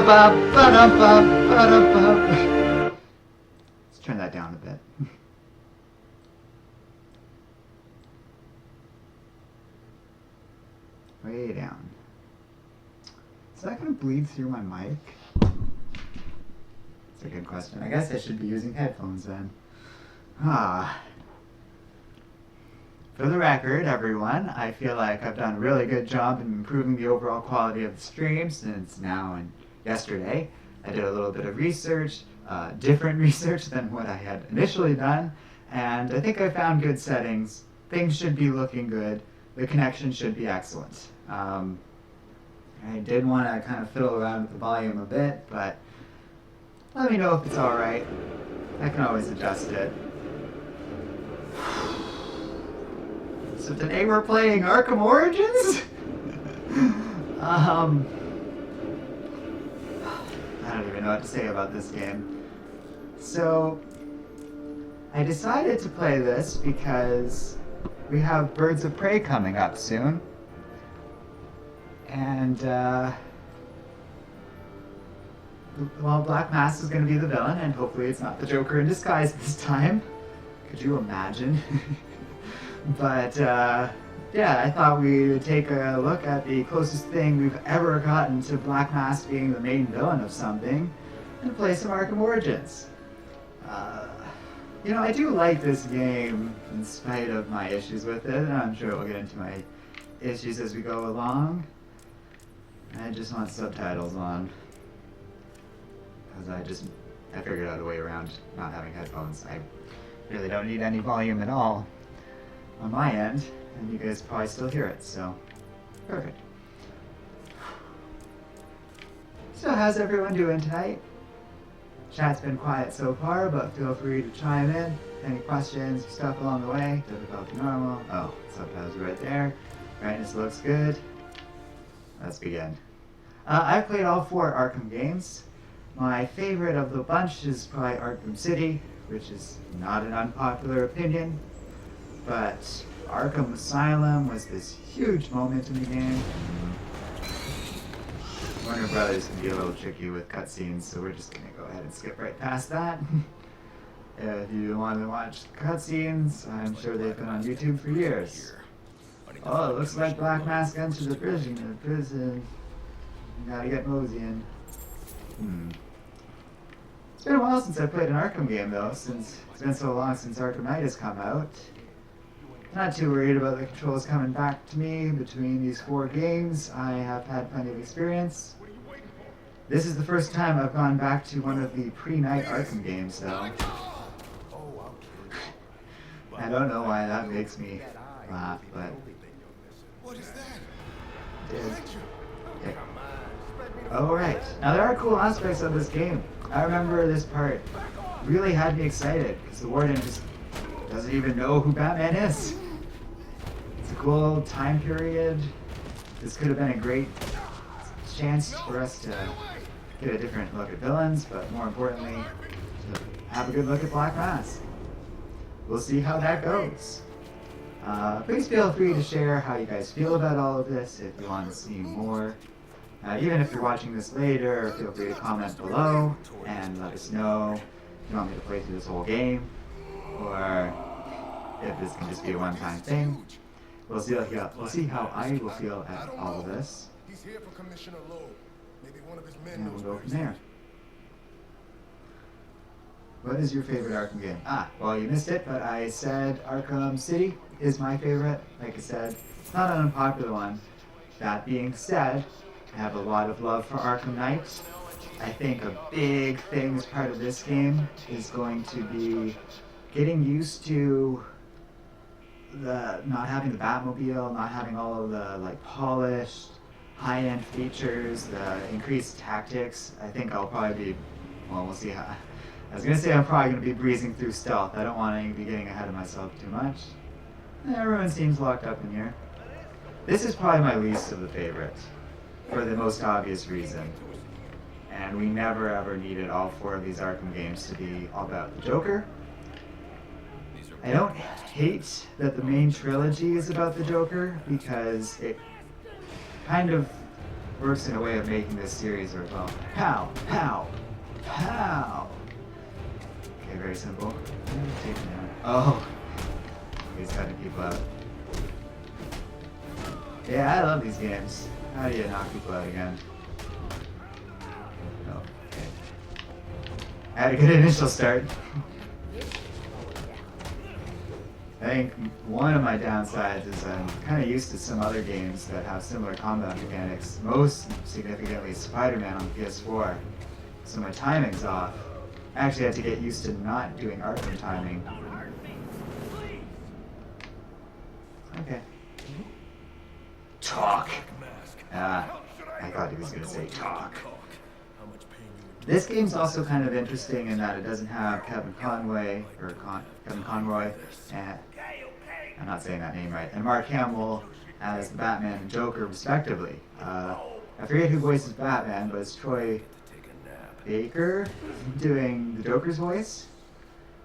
Let's turn that down a bit. Way down. Is that going to bleed through my mic? That's a good question. I guess I should be using headphones then. For the record, everyone, I feel like I've done a really good job in improving the overall quality of the stream since now and yesterday. I did a little bit of research, different research than what I had initially done, and I think I found good settings. Things should be looking good. The connection should be excellent. I did want to kind of fiddle around with the volume a bit, but let me know if it's alright. I can always adjust it. So today we're playing Arkham Origins? I don't even know what to say about this game. So, I decided to play this because we have Birds of Prey coming up soon. And, well, Black Mask is going to be the villain, and hopefully it's not the Joker in disguise this time. Could you imagine? But, yeah, I thought we would take a look at the closest thing we've ever gotten to Black Mask being the main villain of something, and play some Arkham Origins. You know, I do like this game, in spite of my issues with it, and I'm sure we'll get into my issues as we go along. I just want subtitles on, because I figured out a way around not having headphones. I really don't need any volume at all on my end, and you guys probably still hear it, so perfect. So how's everyone doing tonight? Chat's been quiet so far, but feel free to chime in. Any questions, stuff along the way. Difficulty normal. Oh, subtitles right there. Brightness looks good. Let's begin. I've played all 4 Arkham games. My favorite of the bunch is probably Arkham City, which is not an unpopular opinion. But Arkham Asylum was this huge moment in the game. Warner Brothers can be a little tricky with cutscenes, so we're just going to go ahead and skip right past that. If you want to watch cutscenes, I'm sure they've been on YouTube for years. Oh, it looks like Black Mask enters the prison. You gotta get mosey in. It's been a while since I played an Arkham game, though, since it's been so long since Arkham Knight has come out. Not too worried about the controls coming back to me between these 4 games. I have had plenty of experience. This is the first time I've gone back to one of the pre-Knight Arkham games, though. I don't know why that makes me laugh, but what is that? It is. Okay. Alright, now there are cool aspects of this game. I remember this part really had me excited, because the Warden just doesn't even know who Batman is. It's a cool time period. This could have been a great chance for us to get a different look at villains, but more importantly, to have a good look at Black Mask. We'll see how that goes. Please feel free to share how you guys feel about all of this if you want to see more. Even if you're watching this later, feel free to comment below and let us know if you want me to play through this whole game, or if this can just be a one-time thing. We'll see how I will feel at all of this. He's here for Commissioner Lowe. Maybe one of his men And knows we'll go where from he's there. What is your favorite Arkham game? Well, you missed it, but I said Arkham City is my favorite. Like I said, it's not an unpopular one. That being said, I have a lot of love for Arkham Knight. I think a big thing as part of this game is going to be getting used to not having the Batmobile, not having all of the polished, high-end features, the increased tactics. I think I'll probably be, well, we'll see how. I was gonna say I'm probably gonna be breezing through stealth. I don't want to be getting ahead of myself too much. Everyone seems locked up in here. This is probably my least of the favorites, for the most obvious reason. And we never ever needed all 4 of these Arkham games to be all about the Joker. I don't hate that the main trilogy is about the Joker, because it kind of works in a way of making this series work well. Pow! Pow! Pow! Okay, very simple. Take him down. Oh! He's cutting people out. Yeah, I love these games. How do you knock people out again? Oh, okay. I had a good initial start. I think one of my downsides is I'm kind of used to some other games that have similar combat mechanics, most significantly Spider-Man on PS4. So my timing's off. I actually had to get used to not doing Arkham timing. Okay. Talk! I thought he was going to say talk. This game's also kind of interesting in that it doesn't have Kevin Conroy, and I'm not saying that name right, and Mark Hamill as the Batman and Joker, respectively. I forget who voices Batman, but it's Troy Baker doing the Joker's voice.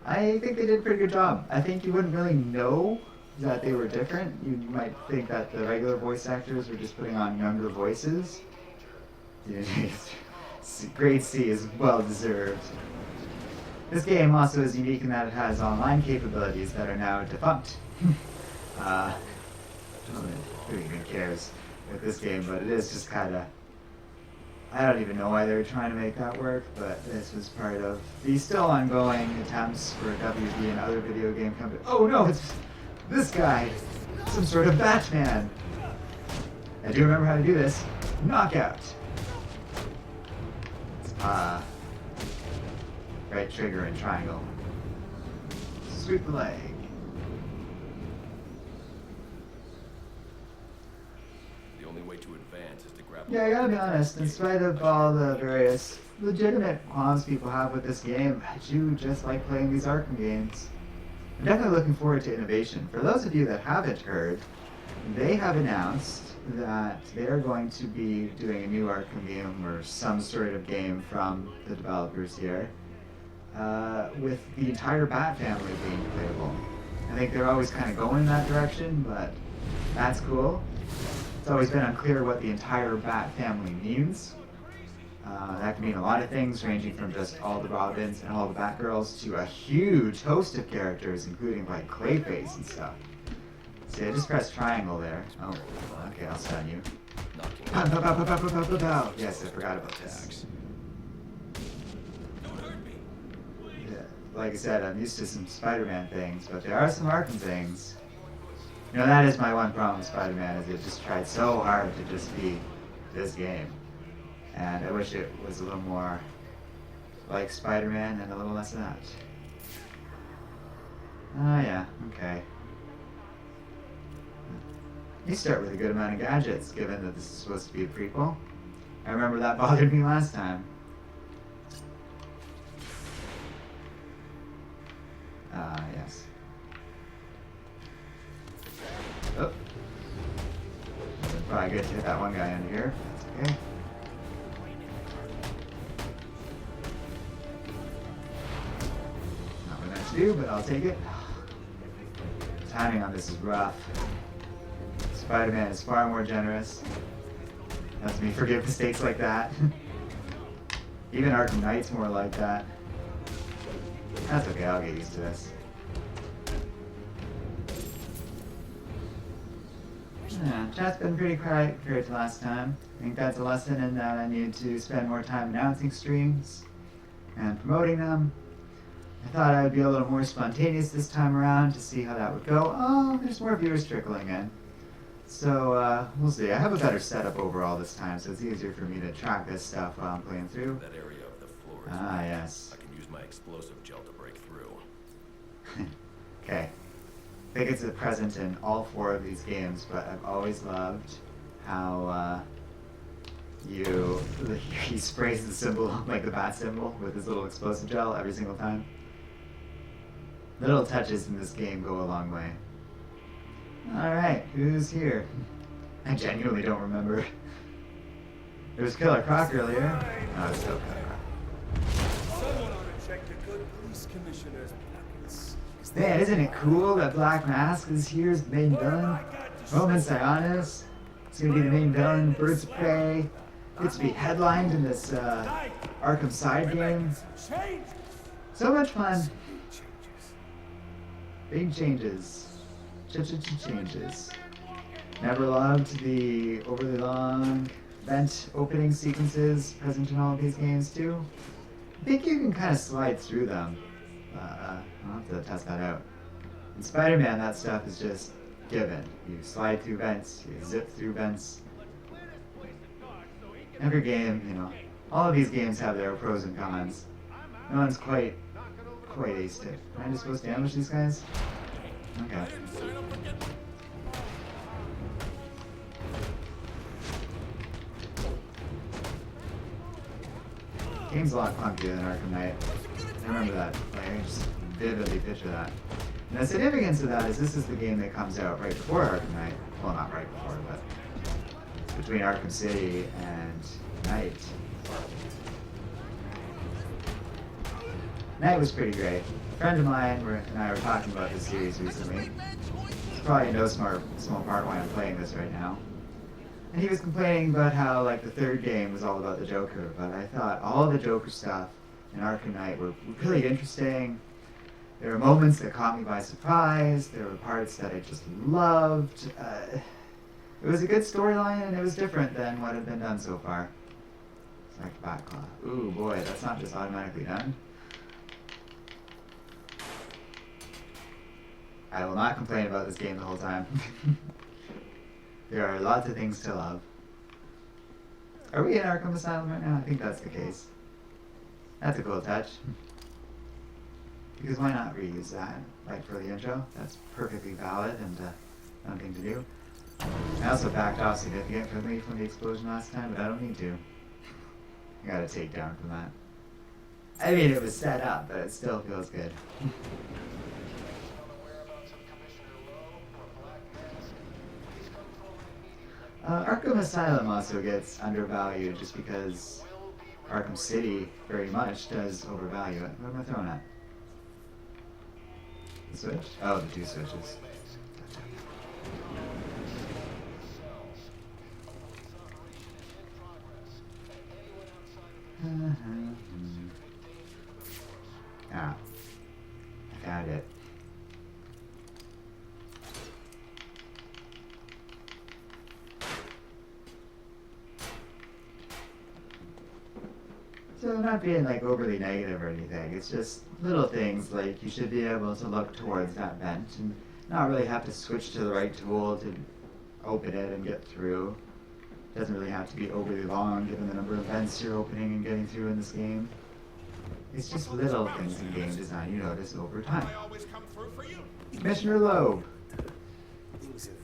I think they did a pretty good job. I think you wouldn't really know that they were different. You might think that the regular voice actors were just putting on younger voices. Grade C is well deserved. This game also is unique in that it has online capabilities that are now defunct. Who even cares with this game, but it is just kind of... I don't even know why they were trying to make that work, but this was part of the still ongoing attempts for WB and other video game companies. Oh no, it's this guy! Some sort of Batman! I do remember how to do this. Knockout! Right trigger and triangle. Sweep the leg. The only way to advance is to grab. Yeah, I gotta be honest, in spite of all the various legitimate qualms people have with this game, I do just like playing these Arkham games. I'm definitely looking forward to innovation. For those of you that haven't heard, they have announced that they're going to be doing a new Arkham game or some sort of game from the developers here, with the entire Bat family being playable. I think they're always kind of going in that direction, but that's cool. It's always been unclear what the entire Bat family means. That can mean a lot of things, ranging from just all the Robins and all the Batgirls to a huge host of characters, including like Clayface and stuff. See, I just pressed triangle there. Oh, okay, I'll stun you. Pow, pow, pow, pow, pow, pow, pow, pow. Yes, I forgot about this. Yeah, like I said, I'm used to some Spider-Man things, but there are some Arkham things. You know, that is my one problem with Spider-Man, is it just tried so hard to just be this game. And I wish it was a little more like Spider-Man and a little less of that. Oh yeah, okay. You start with a good amount of gadgets, given that this is supposed to be a prequel. I remember that bothered me last time. Yes. Oh. Probably good to hit that one guy under here. That's okay. Not what I meant to do, but I'll take it. Timing on this is rough. Spider-Man is far more generous. Lets me forgive mistakes like that. Even Arkham Knight's more like that. That's okay, I'll get used to this. Yeah, chat's been pretty quiet compared to last time. I think that's a lesson in that I need to spend more time announcing streams and promoting them. I thought I would be a little more spontaneous this time around to see how that would go. Oh, there's more viewers trickling in. So, we'll see. I have a better setup overall this time, so it's easier for me to track this stuff while I'm playing through. That area of the floor is yes. I can use my explosive gel to break through. Okay. I think it's present in all 4 of these games, but I've always loved how, he sprays the symbol, like the bat symbol, with his little explosive gel every single time. Little touches in this game go a long way. Alright, who's here? I genuinely don't remember. There was Killer Croc earlier. Oh, it's still Killer Croc. Someone ought to check the good police commissioner's pockets. Man, isn't it cool that Black Mask is here as the main villain? Roman Sionis. It's gonna be the main villain. Birds of Prey. Gets to be headlined in this Arkham side game. So much fun. Big changes. Changes. Never loved the overly long vent opening sequences present in all of these games too. I think you can kind of slide through them. I'll have to test that out. In Spider-Man, that stuff is just given. You slide through vents, you zip through vents. Every game, you know, all of these games have their pros and cons. No one's quite aced it. Am I just supposed to ambush these guys? Okay. Game's a lot funkier than Arkham Knight. I remember that. Like, I just vividly picture that. And the significance of that is this is the game that comes out right before Arkham Knight. Well, not right before, but between Arkham City and Knight. Knight was pretty great. A friend of mine and I were talking about this series recently. It's probably no small part why I'm playing this right now. And he was complaining about how, like, the third game was all about the Joker, but I thought all the Joker stuff in Arkham Knight were really interesting. There were moments that caught me by surprise. There were parts that I just loved. It was a good storyline, and it was different than what had been done so far. Select Batclaw. Ooh, boy, that's not just automatically done. I will not complain about this game the whole time. There are lots of things to love. Are we in Arkham Asylum right now? I think that's the case. That's a cool touch. Because why not reuse that, like for the intro? That's perfectly valid and fun thing to do. I also backed off significantly from the explosion last time, but I don't need to. I got a takedown from that. I mean, it was set up, but it still feels good. Arkham Asylum also gets undervalued just because Arkham City very much does overvalue it. What am I throwing at? The switch? Oh, the two switches. Ah, I found it. So not being like overly negative or anything, it's just little things like you should be able to look towards that vent and not really have to switch to the right tool to open it and get through. It doesn't really have to be overly long given the number of vents you're opening and getting through in this game. It's just little things in game design you notice over time. Commissioner Loeb,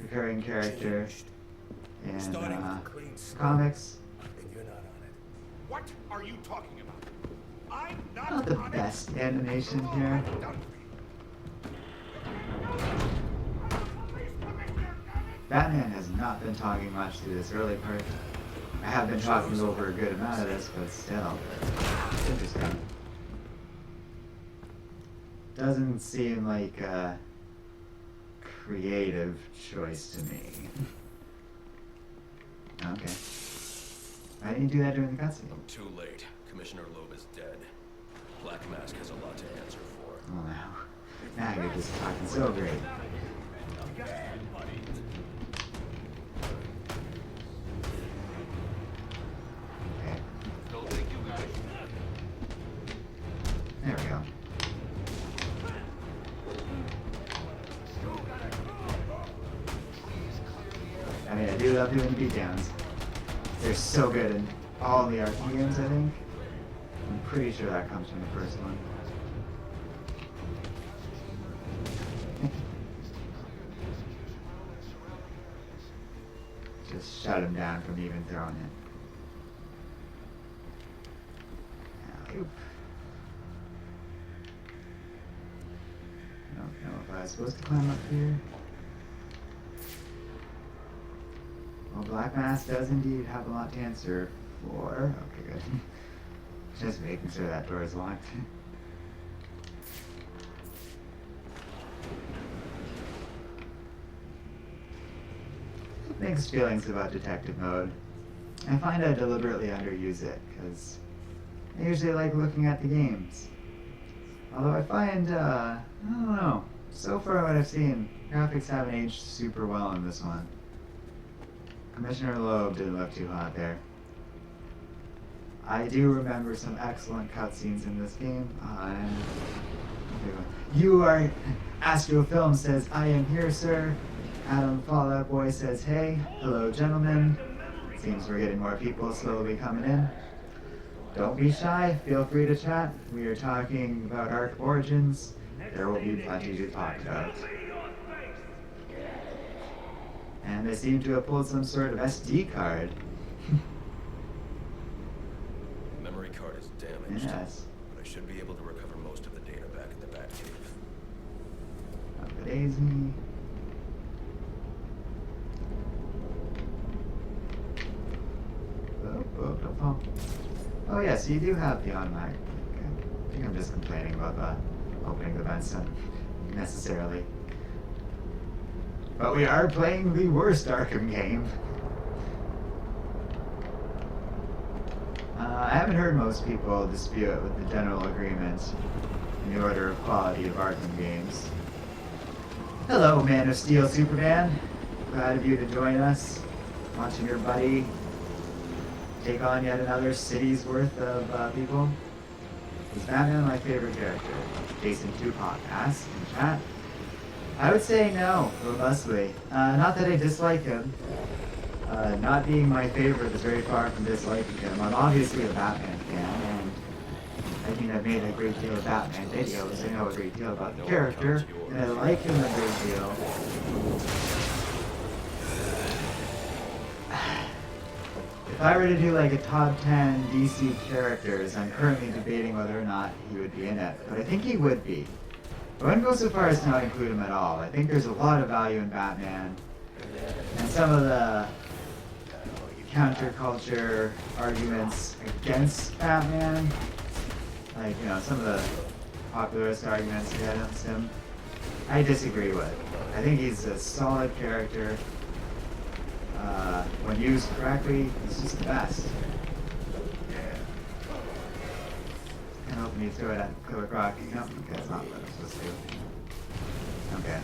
recurring character in comics. What are you talking about? I'm Not the best animation here. Batman has not been talking much through this early part. I have been talking over a good amount of this, but still, it's interesting. Doesn't seem like a creative choice to me. Okay. Why didn't you do that during the cutscene? Too late. Commissioner Loeb is dead. Black Mask has a lot to answer for. Oh, now you're just talking so great. Okay. There we go. I mean, I do love doing beatdowns. They're so good in all the Arkham games, I think. I'm pretty sure that comes from the first one. Just shut him down from even throwing it. Oop. I don't know if I was supposed to climb up here. Well, Black Mask does indeed have a lot to answer for. Okay, good. Just making sure that door is locked. Mixed feelings about detective mode. I find I deliberately underuse it, because I usually like looking at the games. Although I find, I don't know, so far what I've seen, graphics haven't aged super well in this one. Commissioner Loeb didn't look too hot there. I do remember some excellent cutscenes in this game. You are... Astrofilm says, I am here, sir. Adam Fallout Boy says, hey. Hello, gentlemen. Seems we're getting more people slowly coming in. Don't be shy. Feel free to chat. We are talking about Arkham Origins. There will be plenty to talk about. And they seem to have pulled some sort of SD card. Memory card is damaged. Yes. But I should be able to recover most of the data back in the Batcave. Up a daisy. Oh, don't fall. Oh yes, you do have the automatic. Okay. I think I'm just complaining about the opening the vents necessarily. But we are playing the worst Arkham game. I haven't heard most people dispute it with the general agreement in the order of quality of Arkham games. Hello, Man of Steel Superman. Glad of you to join us. Watching your buddy take on yet another city's worth of people. Is Batman my favorite character? Jason Tupac asks in chat. I would say no, robustly. Not that I dislike him. Not being my favorite is very far from disliking him. I'm obviously a Batman fan, and I mean I've made a great deal of Batman videos. I know a great deal about the character, and I like him a great deal. If I were to do like a top 10 DC characters, I'm currently debating whether or not he would be in it, but I think he would be. I wouldn't go so far as to not include him at all. I think there's a lot of value in Batman, and some of the counterculture arguments against Batman, like, you know, some of the popularist arguments against him, I disagree with. I think he's a solid character. When used correctly, he's just the best. Kind of hoping you throw it at Killer Croc. No, okay, that's not what I'm supposed to do. Okay.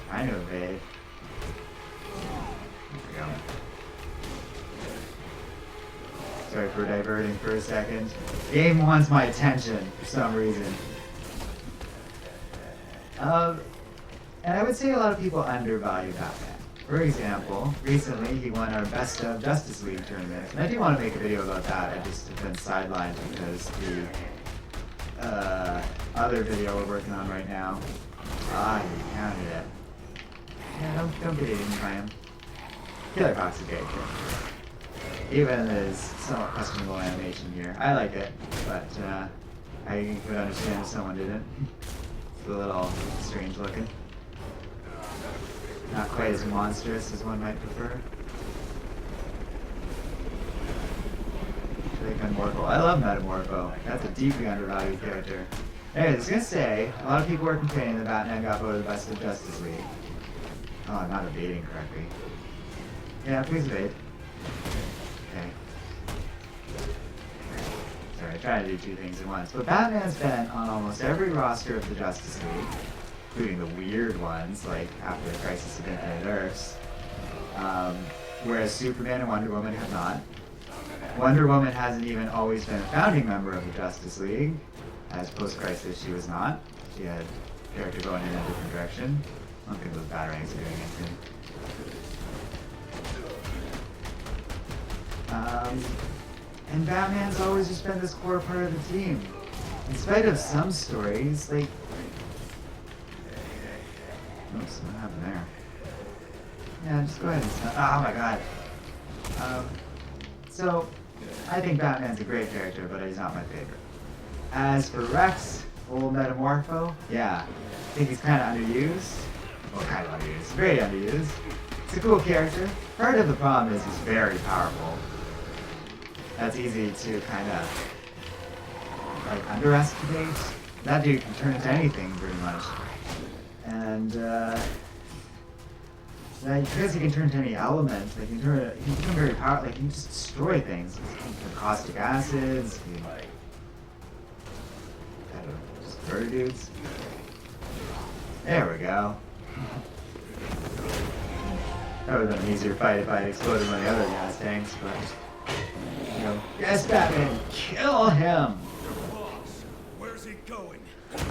Trying to evade. There we go. Sorry for diverting for a second. Game wants my attention for some reason. And I would say a lot of people undervalue Batman. For example, recently he won our Best of Justice League tournament. And I do want to make a video about that. I just have been sidelined because the other video we're working on right now. You counted it. Yeah, don't get eaten by him. Killer Croc's a great character. Even his somewhat questionable animation here. I like it, but I could understand if someone didn't. It's a little strange looking. Not quite as monstrous as one might prefer. I think Metamorpho. I love Metamorpho. That's a deeply undervalued character. Anyways, I was gonna say, a lot of people were complaining that Batman got voted the Best of Justice League. Oh, I'm not evading correctly. Yeah, please evade. Okay. Sorry, I tried to do two things at once. But Batman's been on almost every roster of the Justice League, including the weird ones, like after the Crisis of Infinite Earths. Whereas Superman and Wonder Woman have not. Wonder Woman hasn't even always been a founding member of the Justice League, as post-Crisis she was not. She had a character going in a different direction. I don't think those Batarangs are doing anything. And Batman's always just been this core part of the team. In spite of some stories, like... Oops, what happened there? Yeah, just go ahead and stop. Oh my god. So, I think Batman's a great character, but he's not my favorite. As for Rex, old Metamorpho, yeah, I think he's kind of underused. Well, kind of underused. Very underused. It's a cool character. Part of the problem is he's very powerful. That's easy to kind of, like, underestimate. That dude can turn into anything, pretty much. And, because he can turn to any element, like he can become very powerful. Like he can just destroy things. He can caustic acids. He can, I don't know, just murder dudes. There we go. That would have been an easier fight if I had exploded one of the other gas tanks, but you know, yes, Batman, kill him. Where's he going?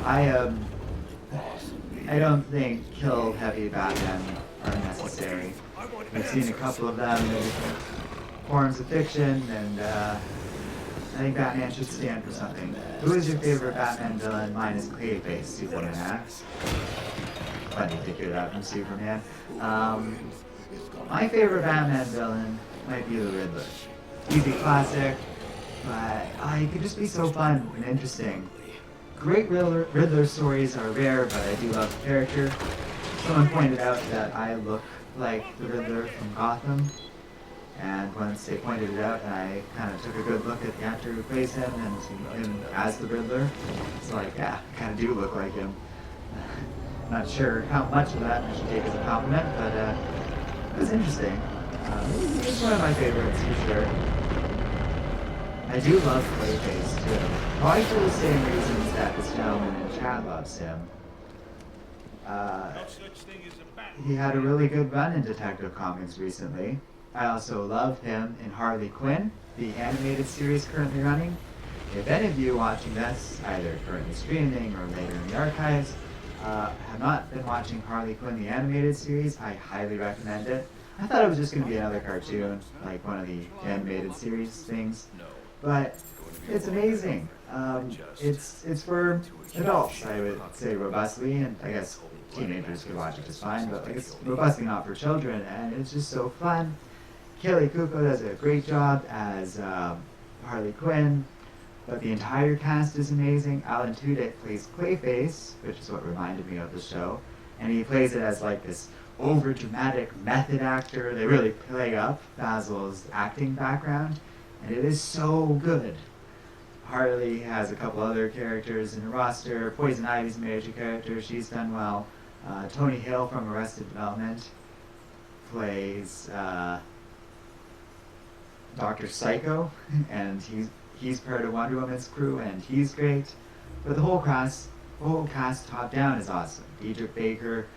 I don't think kill heavy Batman are necessary. We've seen a couple of them in different forms of fiction, and I think Batman should stand for something. Who is your favorite Batman villain? Mine is Clayface, Superman asks. Funny to figure that from Superman. My favorite Batman villain might be the Riddler. Easy classic, but he could just be so fun and interesting. Great Riddler stories are rare, but I do love the character. Someone pointed out that I look like the Riddler from Gotham, and once they pointed it out, I kind of took a good look at the actor who plays him and him as the Riddler. It's like, yeah, I kind of do look like him. Not sure how much of that I should take as a compliment, but it was interesting. It's one of my favorites for sure. I do love Clayface too. Probably for the same reasons that this gentleman in chat loves him. He had a really good run in Detective Comics recently. I also love him in Harley Quinn, the animated series currently running. If any of you watching this, either currently streaming or later in the archives, have not been watching Harley Quinn, the animated series, I highly recommend it. I thought it was just going to be another cartoon, like one of the animated series things, but it's amazing. It's for adults, I would say robustly, and I guess teenagers could watch it just fine, but like it's robustly not for children, and it's just so fun. Kelly Kuko does a great job as Harley Quinn, but the entire cast is amazing. Alan Tudyk plays Clayface, which is what reminded me of the show, and he plays it as like this over-dramatic method actor. They really play up Basil's acting background, and it is so good. Harley has a couple other characters in her roster. Poison Ivy's a major character. She's done well. Tony Hale from Arrested Development plays Dr. Psycho, and he's part of Wonder Woman's crew, and he's great. But the whole cast top down is awesome. Diedrich Baker,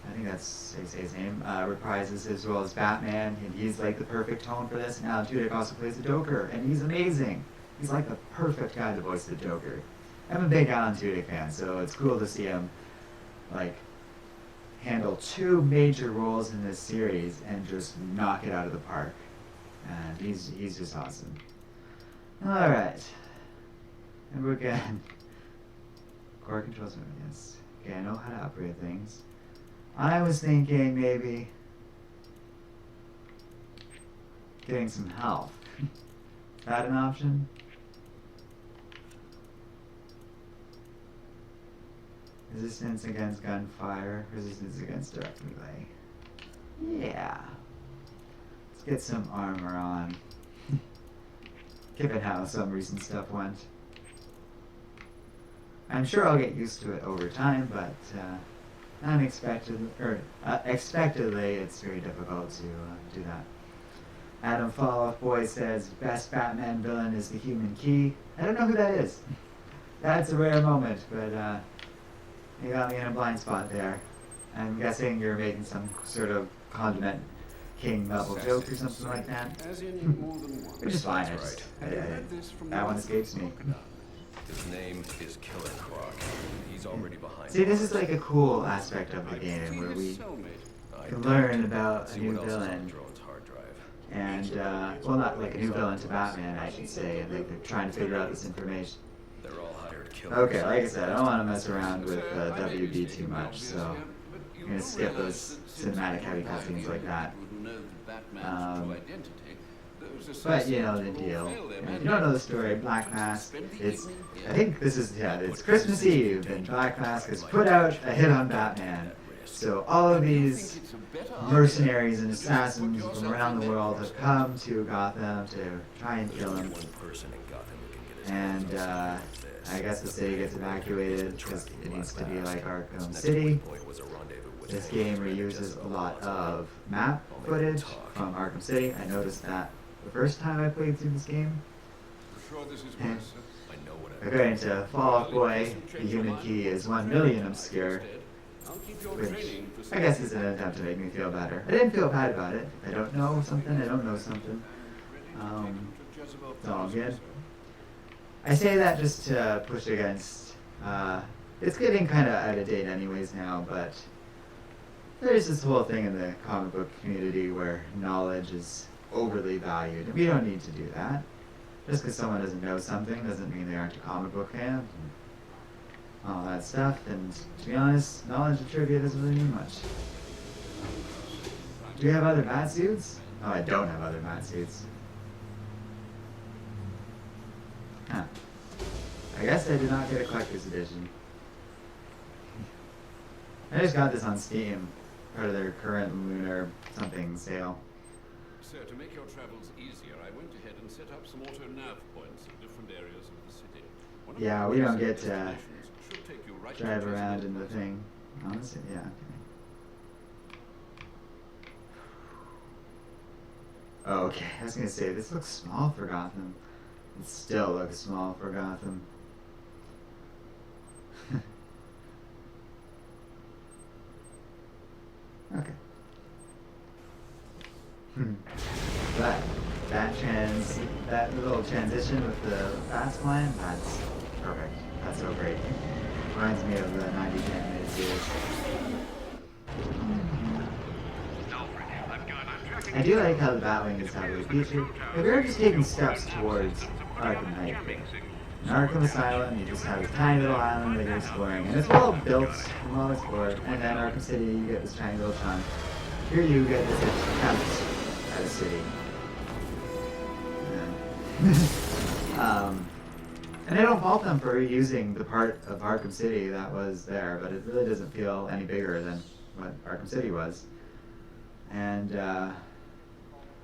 I think that's how you say his name, reprises his role as Batman, and he's like the perfect tone for this. And Alan Tudyk also plays the Joker, and he's amazing. He's like the perfect guy to voice the Joker. I'm a big Alan Tudyk fan, so it's cool to see him like handle two major roles in this series and just knock it out of the park. And he's just awesome. All right, and we're good. Core controls, yes. Okay, I know how to upgrade things. I was thinking maybe getting some health. Is that an option? Resistance against gunfire, resistance against direct melee. Yeah. Let's get some armor on. Given how some recent stuff went. I'm sure I'll get used to it over time, but expectedly, it's very difficult to do that. Adam Falloff Boy says, best Batman villain is the Human Key. I don't know who that is. That's a rare moment, but you got me in a blind spot there. I'm guessing you're making some sort of Condiment King level joke or something like that. Which is fine, that one escapes me. His name is Killer Croc. He's already behind. See, this is like a cool aspect of the game where we can learn about a new villain. And, well, not like a new villain to Batman, I should say, and they're trying to figure out this information. They're all hired killers. Okay, like I said, I don't want to mess around with WB too much, so I'm going to skip those cinematic heavy cutscenes like that. But you know the deal. And if you don't know the story, Black Mask, I think this is, it's Christmas Eve, and Black Mask has put out a hit on Batman. So all of these mercenaries and assassins from around the world have come to Gotham to try and kill him. And I guess the city gets evacuated because it needs to be like Arkham City. this game reuses a lot of map footage from Arkham City. I noticed that the first time I played through this game. Sure this is And wise, sir. I know what according to Fall Out Boy, the human key is 1 million obscure, I'll keep your which training for I guess is an attempt to make me feel better. I didn't feel bad about it. I don't know something, I don't know something. It's all good. I say that just to push against, it's getting kind of out of date anyways now, but there's this whole thing in the comic book community where knowledge is overly valued, and we don't need to do that. Just because someone doesn't know something doesn't mean they aren't a comic book fan, and all that stuff, and to be honest, knowledge of trivia doesn't really mean much. Do you have other bat suits? Oh, I don't have other bat suits. Huh. I guess I did not get a collector's edition. I just got this on Steam, part of their current lunar something sale. Sir, to make your travels easier, I went ahead and set up some auto nav points in different areas of the city. One of Yeah, the we don't recent get to destinations should take you right to drive the around in president. the thing. Honestly, yeah. Okay. Oh, okay. I was gonna say this looks small for Gotham. It still looks small for Gotham. Okay. But that little transition with the fast line, that's perfect. That's so great. Reminds me of the 90 animated series. I do like how the Batwing is heavily featured. If you're just taking steps towards Arkham Knight here. In Arkham Asylum, you just have a tiny little island that you're exploring, and it's well built and well explored. And then Arkham City, you get this tiny little chunk. Here you get this attempt at a city. And I don't fault them for using the part of Arkham City that was there, but it really doesn't feel any bigger than what Arkham City was. And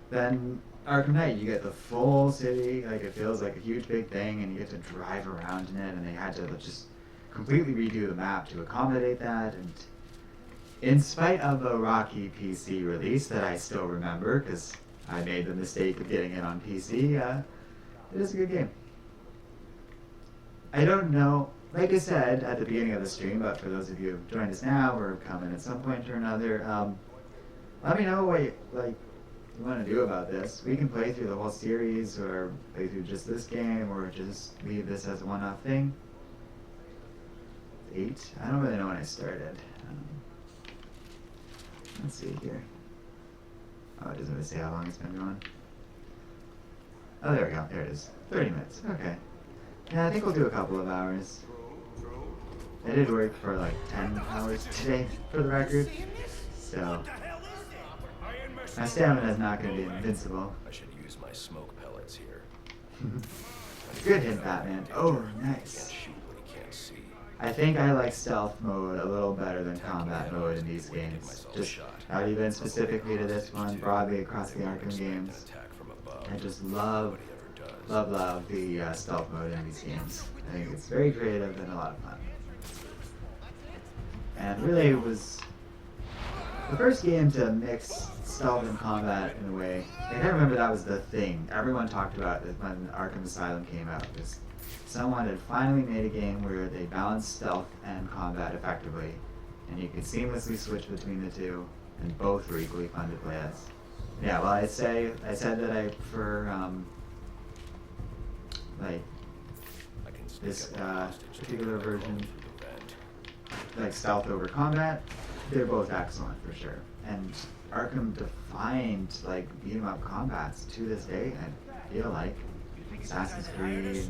then Arkham Knight, you get the full city, like it feels like a huge big thing, and you get to drive around in it, and they had to just completely redo the map to accommodate that. And in spite of a rocky PC release that I still remember, because I made the mistake of getting it on PC, it is a good game. I don't know, like I said at the beginning of the stream, but for those of you who've joined us now or coming at some point or another, let me know what you want to do about this. We can play through the whole series, or play through just this game, or just leave this as a one-off thing. 8? I don't really know when I started. Let's see here. Oh, it doesn't really say how long it's been going. Oh, there we go. There it is. 30 minutes. Okay. Yeah, I think we'll do a couple of hours. I did work for like 10 hours today, for the record. So, my stamina is not going to be invincible. I should use my smoke pellets here. Good hit, Batman. Oh, Can't nice. shoot what he can't see. I think I like stealth mode a little better than combat mode in these games. Just not even specifically to this one, broadly across the Arkham games. Attack from above. I just love the stealth mode in these games. I think it's very creative and a lot of fun. And really it was the first game to mix stealth and combat in a way. Like, I remember that was the thing everyone talked about when Arkham Asylum came out. Was someone had finally made a game where they balanced stealth and combat effectively, and you could seamlessly switch between the two, and both were equally fun to play as. Yeah, well, I said that I prefer like I can sneak this up on hostage particular and crawl version, through the vent. like stealth over combat. They're both excellent for sure. And Arkham defined like beat 'em up combats to this day. I feel like Assassin's Creed,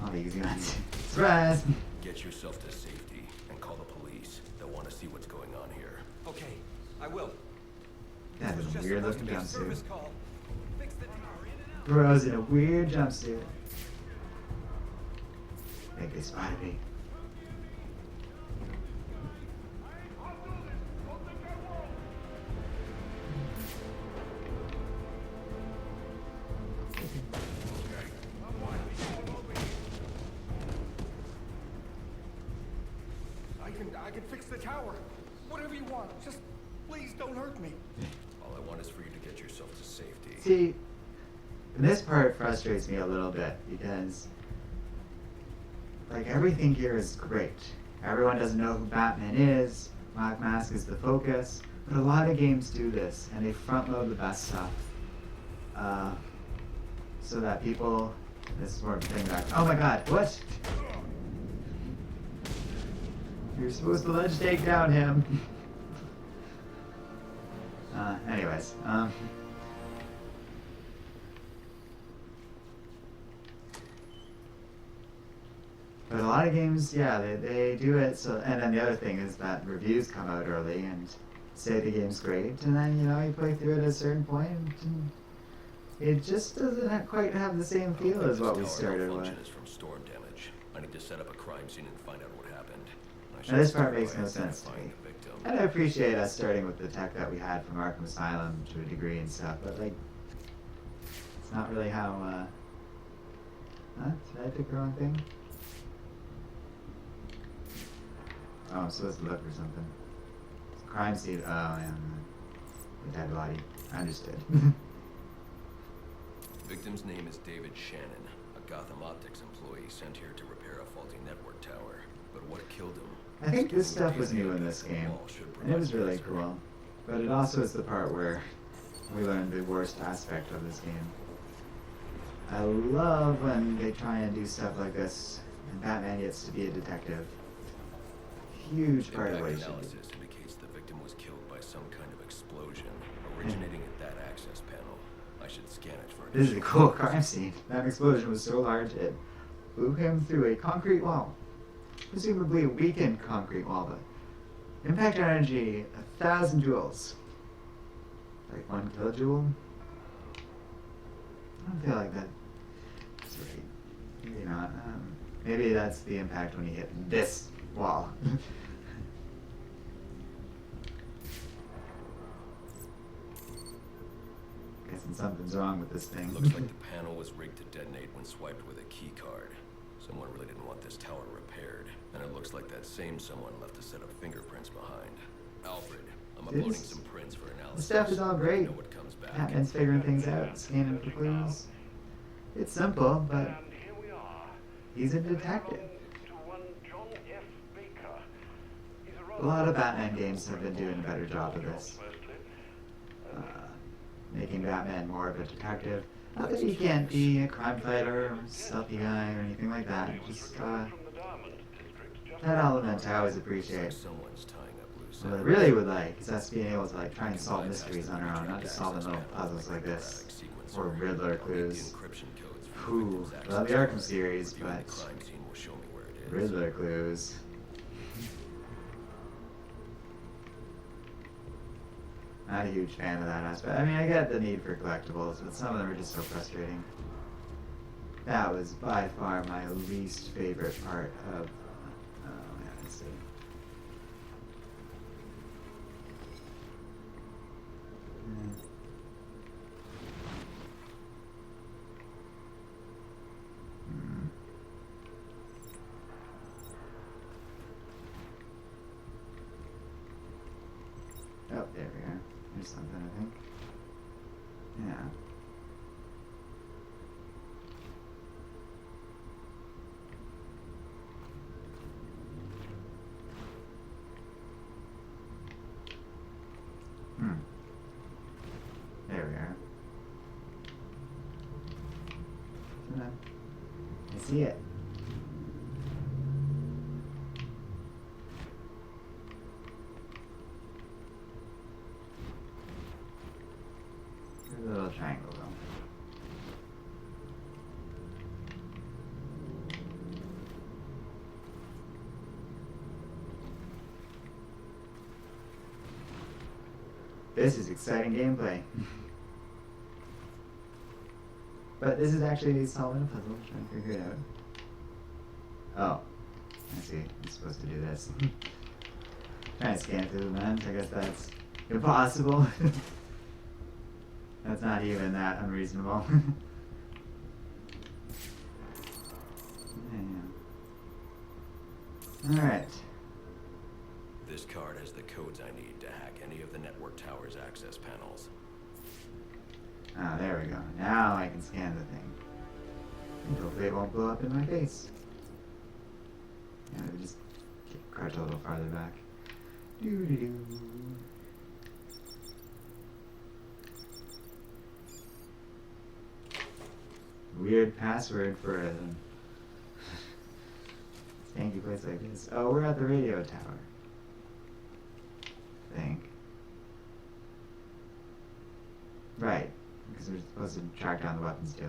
all the easy ones. Surprise! Get yourself to safety and call the police. They'll want to see what's going on here. Okay, I will. That is a weird looking jumpsuit. Service call. Fix the tower in and out. Bro's in a weird jumpsuit. I think they spotted me. I can fix the tower. Whatever you want. Just please don't hurt me. All I want is for you to get yourself to safety. See, this part frustrates me a little bit because, like, everything here is great. Everyone doesn't know who Batman is. Black Mask is the focus. But a lot of games do this, and they front load the best stuff. So that people... This is more of a thing back. Oh my god, what? You're supposed to let take down him. Anyways, but a lot of games, yeah, they do it so, and then the other thing is that reviews come out early and say the game's great, and then, you know, you play through it at a certain point, and it just doesn't quite have the same feel as what we started with. Is from storm damage. I need to set up a crime scene and find out what happened. Now this part makes no sense to me. And I appreciate us starting with the tech that we had from Arkham Asylum to a degree and stuff, but like, it's not really how, huh? Did I pick the wrong thing? Oh, I'm supposed to look for something. Crime scene, oh yeah, the dead body. I understood. Victim's name is David Shannon, a Gotham Optics employee sent here to repair a faulty network tower. But what killed him? I think this stuff was new in this game, and it was really cool. But it also is the part where we learned the worst aspect of this game. I love when they try and do stuff like this, and Batman gets to be a detective. Huge part of what he should do. Analysis indicates the victim was killed by some kind of explosion originating at that access panel. I should scan it for This is a cool crime scene. That explosion was so large it blew him through a concrete wall. Presumably a weakened concrete wall, but impact energy 1,000 joules. Like 1 kilojoule? I don't feel like that. That's right. Maybe not. Maybe that's the impact when you hit this wall. Guessing something's wrong with this thing. Looks like the panel was rigged to detonate when swiped with a key card. Someone really didn't want this tower repaired, and it looks like that same someone left a set of fingerprints behind. Alfred, I'm uploading some prints for analysis. The stuff is all great. Know what comes back. Batman's figuring things out, scanning for clues. It's simple, but he's a detective. A lot of Batman games have been doing a better job of this. Making Batman more of a detective. Not that he can't be a crime fighter or stealthy guy or anything like that. Just, that element I always appreciate. Someone's tying up loose What I really would like is us being able to like try and solve mysteries on our own, not just solving little puzzles like this. Or Riddler clues. Ooh, love the Arkham series, but Riddler clues. Not a huge fan of that aspect. I mean, I get the need for collectibles, but some of them are just so frustrating. That was by far my least favorite part of... Oh, yeah, let's see. Oh, there we are. There's something, I think. Yeah. There we are. I see it. There's a little triangle though. This is exciting gameplay. But this is actually solving a puzzle, trying to figure it out. Oh, I see. I'm supposed to do this. Trying to scan through the lens. I guess that's impossible. That's not even that unreasonable. Yeah. Alright. This card has the codes I need to hack any of the network tower's access panels. Ah, there we go. Now I can scan the thing. And hopefully it won't blow up in my face. Yeah, we just crouch a little farther back. Doo-doo-doo. Weird password for a stanky place like this. Oh, we're at the radio tower. I think. Right, because we're supposed to track down the weapons dealer.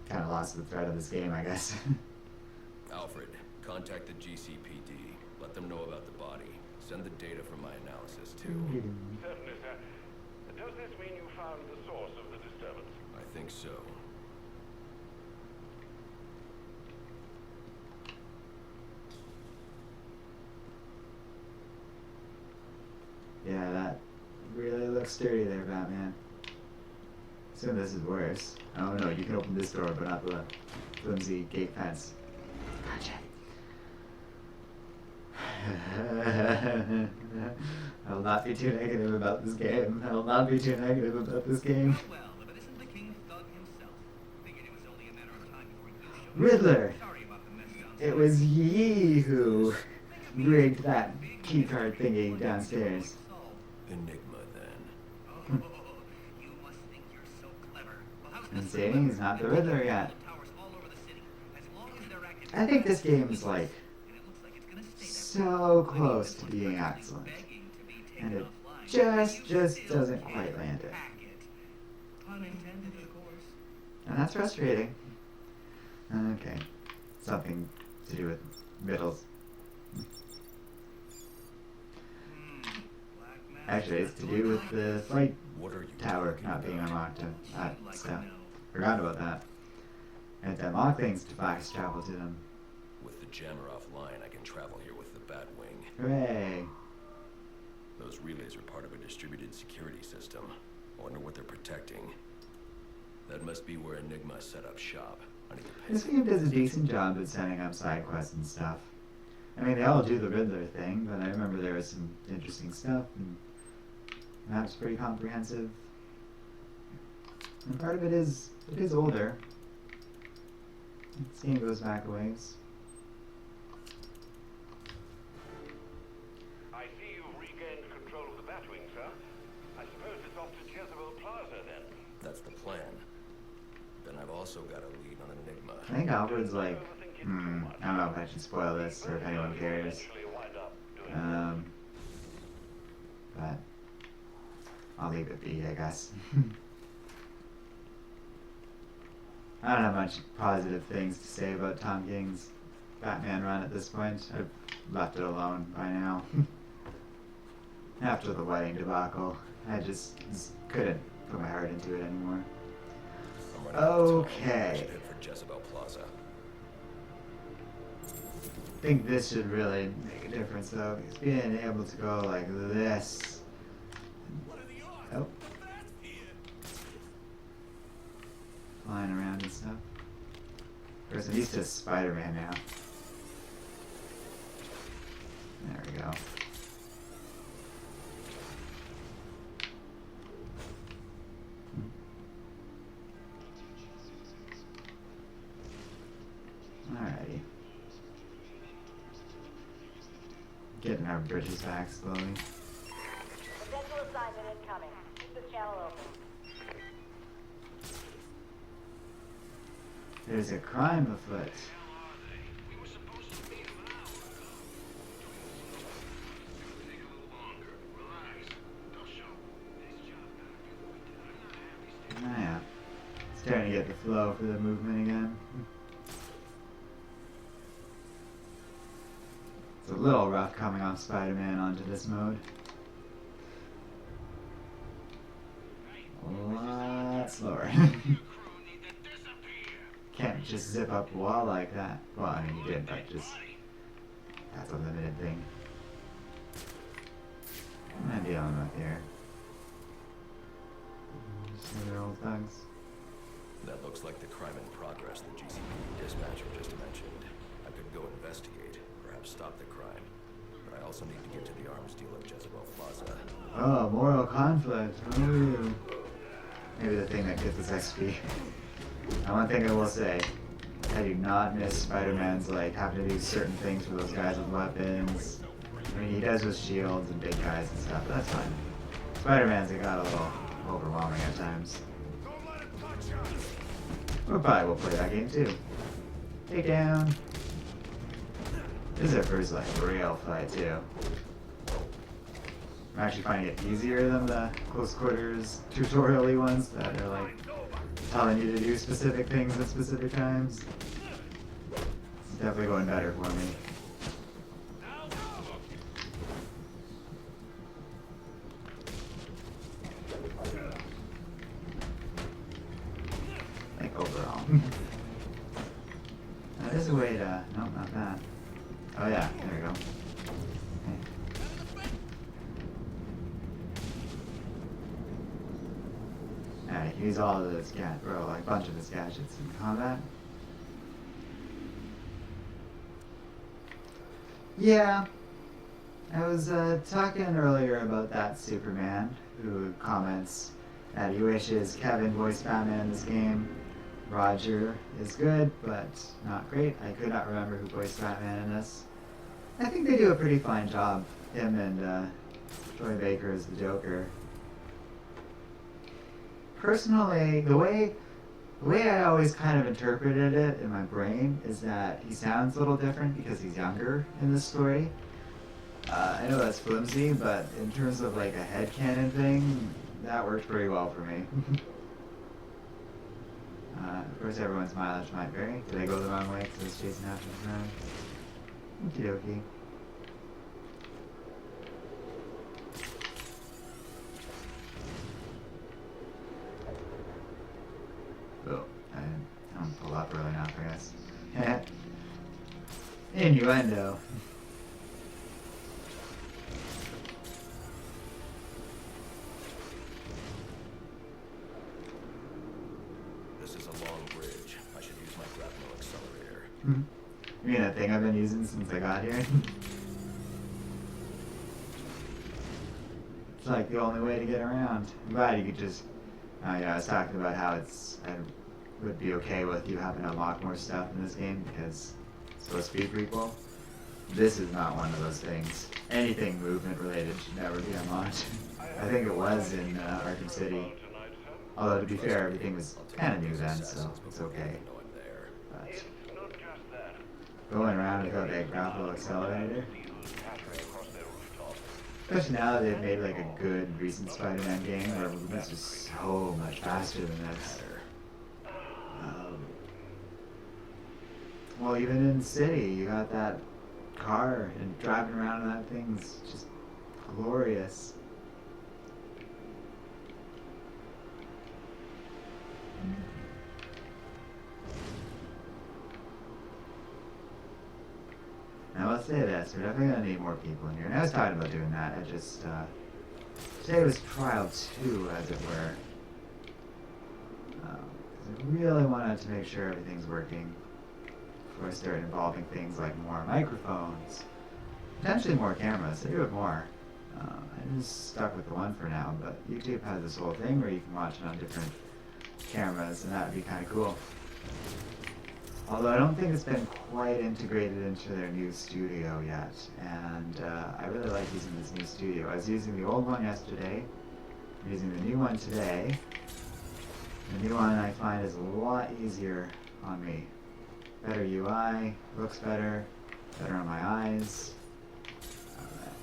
Kind of lost the thread of this game, I guess. Alfred, contact the GCPD. Let them know about the body. Send the data from my analysis, too. Certainly, sir. Does this mean you found the source of the disturbance? I think so. Yeah, that really looks sturdy there, Batman. Assume this is worse. Oh no, you can open this door, but not the flimsy gate fence. Gotcha. I will not be too negative about this game. I will not be too negative about this game. Well, if it isn't the King Thug himself. Figured it was only a matter of time before you showed up. Riddler! Sorry about the mess downstairs. It was ye who rigged that keycard thingy downstairs. Enigma, then. Oh, you must think you're so clever. Well, how's And this? saying he's not the Riddler yet. Towers all over the city. As long as they're active. I think this game is like And it looks like it's gonna stay so close to being excellent. begging to be And taken it offline. just doesn't quite land it. Hack it. Pun intended, of course. And that's frustrating. Okay. Something to do with middles. Black Mask Actually, it's to do with the flight What are you tower talking not being about? unlocked and that Like stuff. no. Forgot about that. And to unlock things to fast travel to them. With the jammer offline, I can travel here with the Batwing. Hooray! Those relays are part of a distributed security system. I wonder what they're protecting. That must be where Enigma set up shop. I need to pay. This game does a decent job at setting up side quests and stuff. I mean, they all do the Riddler thing, but I remember there was some interesting stuff, and the map's pretty comprehensive. And part of it is older. This game goes back a ways. I see you've regained control of the Batwing, sir. I suppose it's off to Jezebel Plaza, then. That's the plan. Then I've also got a lead on Enigma. I think Alfred's like, I don't know if I should spoil this or if anyone cares. Eventually wind up doing But I'll leave it be, I guess. I don't have much positive things to say about Tom King's Batman run at this point. I've left it alone by now. After the wedding debacle, I just couldn't put my heart into it anymore. I'm running out of time. I Okay. should head for Jezebel Plaza. I think this should really make a difference though, because being able to go like this. Oh. Flying around and stuff. Of course, I'm used to Spider-Man now. There we go. Alrighty. Getting our bridges back slowly. Potential assignment incoming. Keep this channel open. There's a crime afoot. We were supposed to meet an hour ago. Take a little longer. Relax. Don't show. This job I'm not happy. Ah, yeah. Starting to get the flow for the movement again. It's a little rough coming off Spider-Man onto this mode. A lot slower. Can't just zip up a wall like that. Well, I mean, you did, but just... That's a limited thing. What am I dealing with here? Just other old thugs. That looks like the crime in progress the GCPD dispatcher just mentioned. I could go investigate, perhaps stop the crime. But I also need to get to the arms deal at Jezebel Plaza. Oh, moral conflict. Oh. Maybe the thing that gets us XP. And one thing I will say, I do not miss Spider-Man's like having to do certain things for those guys with weapons. I mean, he does with shields and big guys and stuff, but that's fine. Spider-Man's got a little overwhelming at times. We probably will play that game too. Take down. This is our first like real fight too. I'm actually finding it easier than the close quarters tutorial-y ones that are like telling you to do specific things at specific times. It's definitely going better for me. Like overall. Now there's a way to... Nope, not that. Oh yeah, there we go. Alright, use all of this like a bunch of his gadgets in combat. Yeah. I was talking earlier about that Superman who comments that he wishes Kevin voiced Batman in this game. Roger is good, but not great. I could not remember who voiced Batman in this. I think they do a pretty fine job. Him and Troy Baker as the Joker. Personally, the way I always kind of interpreted it in my brain is that he sounds a little different because he's younger in this story. I know that's flimsy, but in terms of like a headcanon thing, that works pretty well for me. Of course, everyone's mileage might vary. Did I go the wrong way because I was chasing after the ground? Okie dokie. Oh, I don't pull up early enough, I guess. Innuendo. This is a long bridge. I should use my grapnel accelerator. You mean that thing I've been using since I got here? It's like the only way to get around. I'm glad you could just... I was talking about how I would be okay with you having to unlock more stuff in this game because it's supposed to be a prequel. This is not one of those things. Anything movement related should never be unlocked. I think it was in Arkham City. Although to be fair, everything was kind of new then, so it's okay. But going around without a grapple accelerator, especially now that they've made like a good recent Spider-Man game where movement's just so much faster than this. Well, even in City, you got that car and driving around in that thing's just glorious. Now let's say this, we're definitely going to need more people in here. And I was talking about doing that, I just, today was trial 2, as it were. 'Cause I really wanted to make sure everything's working before I start involving things like more microphones, potentially more cameras. I do have more. I'm just stuck with the one for now, but YouTube has this whole thing where you can watch it on different cameras, and that would be kind of cool. Although I don't think it's been quite integrated into their new studio yet, and I really like using this new studio. I was using the old one yesterday, I'm using the new one today. The new one I find is a lot easier on me. Better UI, looks better on my eyes.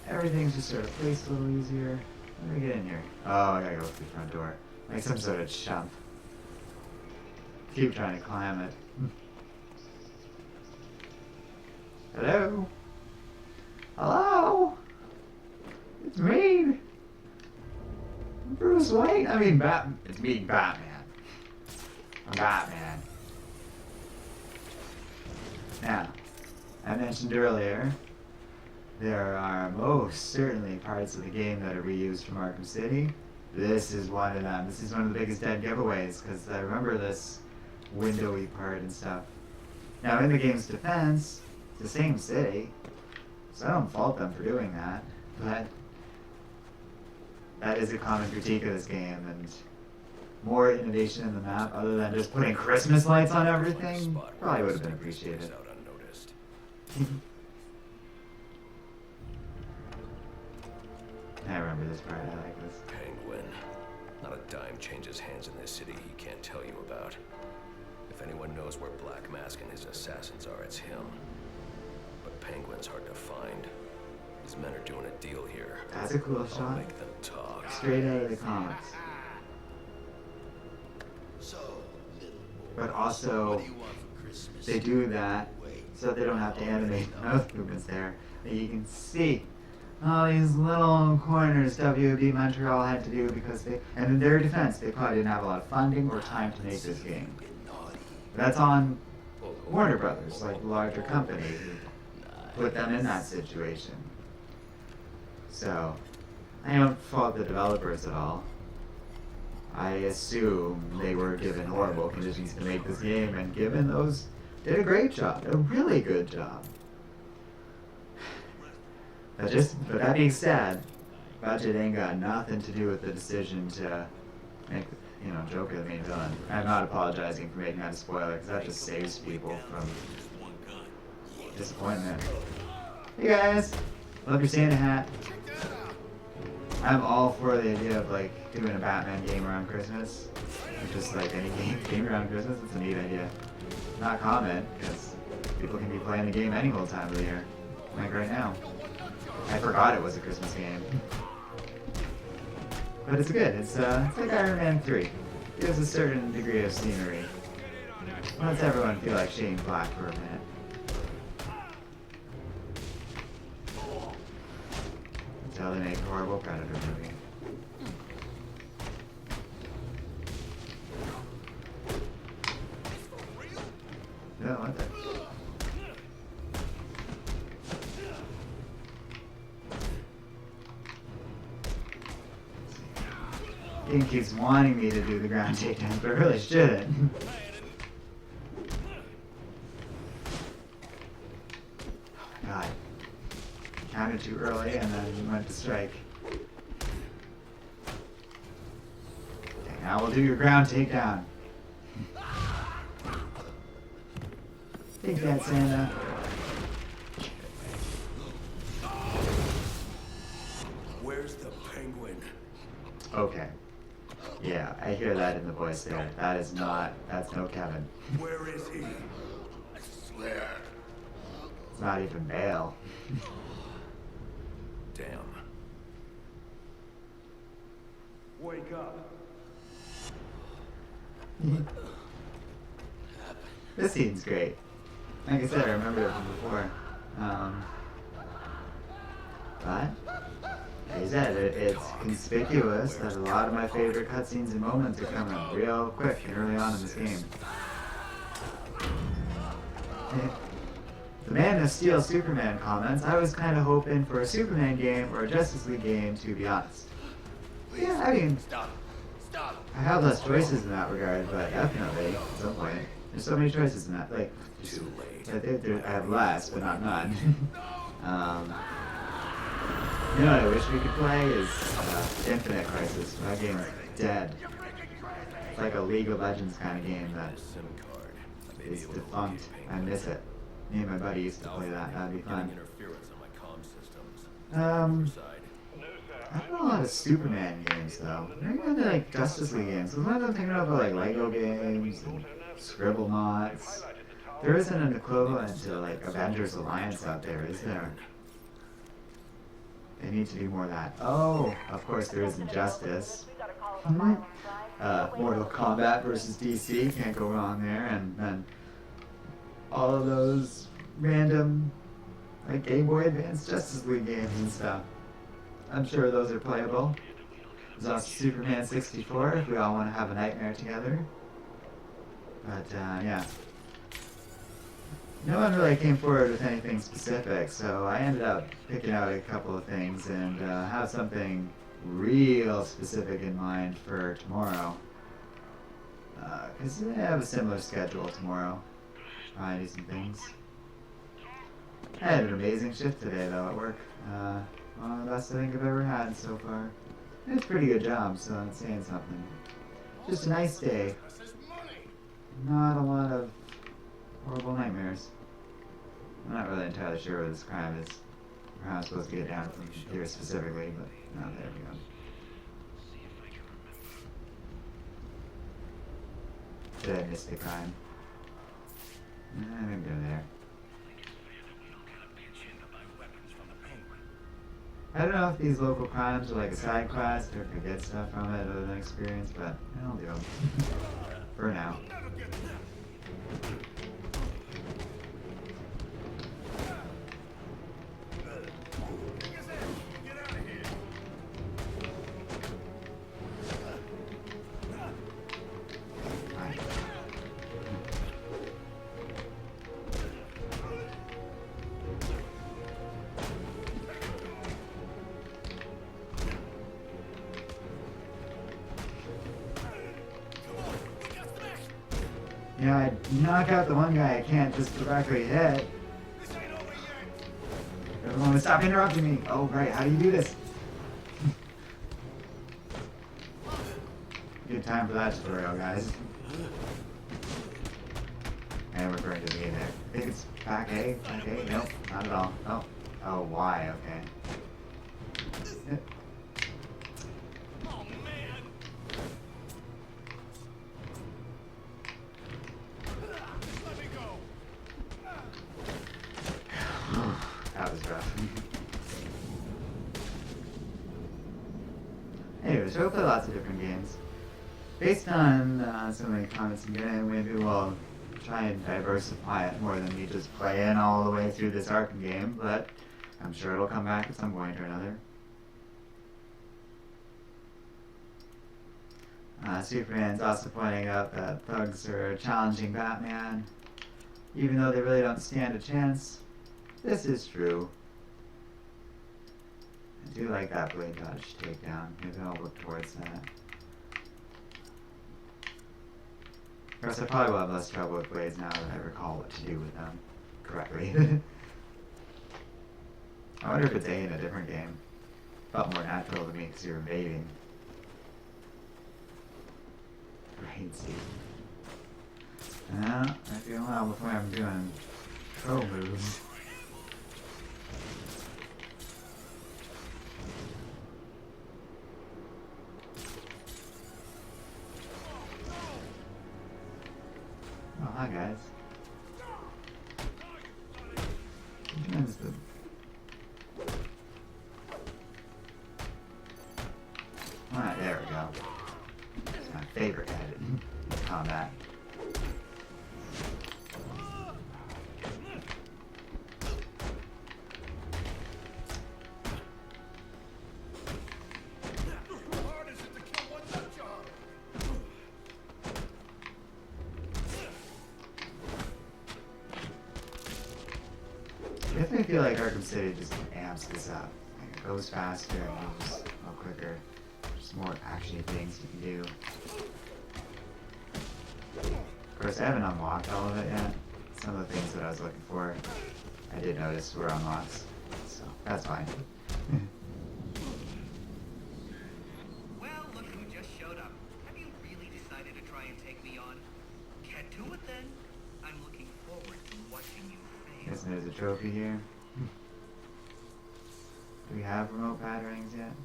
Everything's just sort of placed a little easier. Let me get in here. Oh, I gotta go through the front door. Like some sort of chump. Keep trying to climb it. Hello? Hello? It's me! Bruce Wayne? I mean, it's me, Batman. I'm Batman. Now, I mentioned earlier, there are most certainly parts of the game that are reused from Arkham City. This is one of them. This is one of the biggest dead giveaways, because I remember this windowy part and stuff. Now, in the game's defense, it's the same city, So I don't fault them for doing that, but that is a common critique of this game, and more innovation in the map other than just putting Christmas lights on everything probably would have been appreciated. Out unnoticed. I remember this part, I like this. Penguin. Not a dime changes hands in this city he can't tell you about. If anyone knows where Black Mask and his assassins are, it's him. But Penguin's hard to find. His men are doing a deal here. That's a cool I'll shot. make them talk. Straight out of the comics. So, little boy, But what also, do you want for Christmas? they do that so they don't have to animate mouth movements there. But you can see all these little corners WB Montreal had to do because they, and in their defense, they probably didn't have a lot of funding or time to make this game. That's on Warner Brothers, like the larger company, who put them in that situation. So, I don't fault the developers at all. I assume they were given horrible conditions to make this game, and given those, did a great job, a really good job. But that being said, budget ain't got nothing to do with the decision to make, Joker the main villain. I'm not apologizing for making that a spoiler, because that just saves people from disappointment. Hey guys, love your Santa hat. I'm all for the idea of like doing a Batman game around Christmas. Or just like any game around Christmas. It's a neat idea. Not common, because people can be playing the game any old time of the year. Like right now. I forgot it was a Christmas game. But it's good. It's like Iron Man 3. Gives a certain degree of scenery. Lets everyone feel like Shane Black for a minute. Until they make a horrible Predator movie. No, what the? Game keeps wanting me to do the ground takedown, but really shouldn't. Oh my god. Counted too early and then went to strike. Okay, now we'll do your ground takedown. Take that, Santa. Where's the Penguin? Okay. Yeah, I hear that in the voice there. That's no Kevin. Where is he? I swear. It's not even Bale. Damn. Wake up. This scene's great. Like I said, I remember it from before. But, like I said, it's conspicuous that a lot of my favorite cutscenes and moments are coming real quick and early on in this game. The Man of Steel Superman comments, I was kind of hoping for a Superman game or a Justice League game, to be honest. Yeah, I mean, I have less choices in that regard, but definitely, at some point. There's so many choices in that. Like, Too late. I have less, but not none. You know what I wish we could play is Infinite Crisis. That game's dead. It's like a League of Legends kind of game that SIM card. I may be is able to defunct. locate I Penguin. miss it. Me and my buddy used to play that. That'd be Getting fun. interference on my comm systems. Side. No, I don't know a lot of Superman games though. Maybe into like Justice League games. Sometimes I'm thinking about like Lego games and Scribble Knots. There isn't an equivalent to like Avengers Alliance out there, is there? They need to do more of that. Oh, of course there is Injustice. We got a call from violent crime. Mortal Kombat versus DC, can't go wrong there, and then all of those random like Game Boy Advance Justice League games and stuff. I'm sure those are playable. There's also Superman 64 if we all want to have a nightmare together. But yeah. No one really came forward with anything specific, so I ended up picking out a couple of things and have something real specific in mind for tomorrow. Because I have a similar schedule tomorrow. Try to do some things. I had an amazing shift today though at work. One of the best I think I've ever had so far. It's a pretty good job, so I'm saying something. Just a nice day. Not a lot of horrible nightmares. I'm not really entirely sure where this crime is. Or how I'm supposed to get down from here specifically, but no, there we go. Did I miss the crime? I think they're there. I don't know if these local crimes are like a side quest or if I get stuff from it other than experience, but I'll do them. For now. You know, I knock out the one guy I can't just directly hit. Everyone, stop interrupting me. Oh, right, how do you do this? Good time for that tutorial, guys. I am referring to the game there. I think it's back A? Back A? Nope, not at all. Oh, oh, Y, okay. That was rough. Anyways, we'll play lots of different games. Based on so many comments I'm getting, maybe we'll try and diversify it more than me just playing all the way through this Arkham game, but I'm sure it'll come back at some point or another. Superman's also pointing out that thugs are challenging Batman, even though they really don't stand a chance. This is true. I do like that blade dodge takedown. Maybe I'll look towards that. Of course, I probably will have less trouble with blades now that I recall what to do with them correctly. I wonder if it's A in a different game. Felt more natural to me because you're evading. Right, see. I feel a while before I'm doing pro moves. Oh, hi guys. Where's the... Alright, there we go. It's my favorite edit in combat. I definitely feel like Arkham City just amps this up. Like it goes faster, it moves a little quicker. There's more actiony things you can do. Of course, I haven't unlocked all of it yet. Some of the things that I was looking for, I did notice were unlocked. So, that's fine. Well, look who just showed up. Have you really decided to try and take me on? Get to it then. I'm looking forward to watching you fail. Guess there's a trophy here. Do we have remote patterns yet?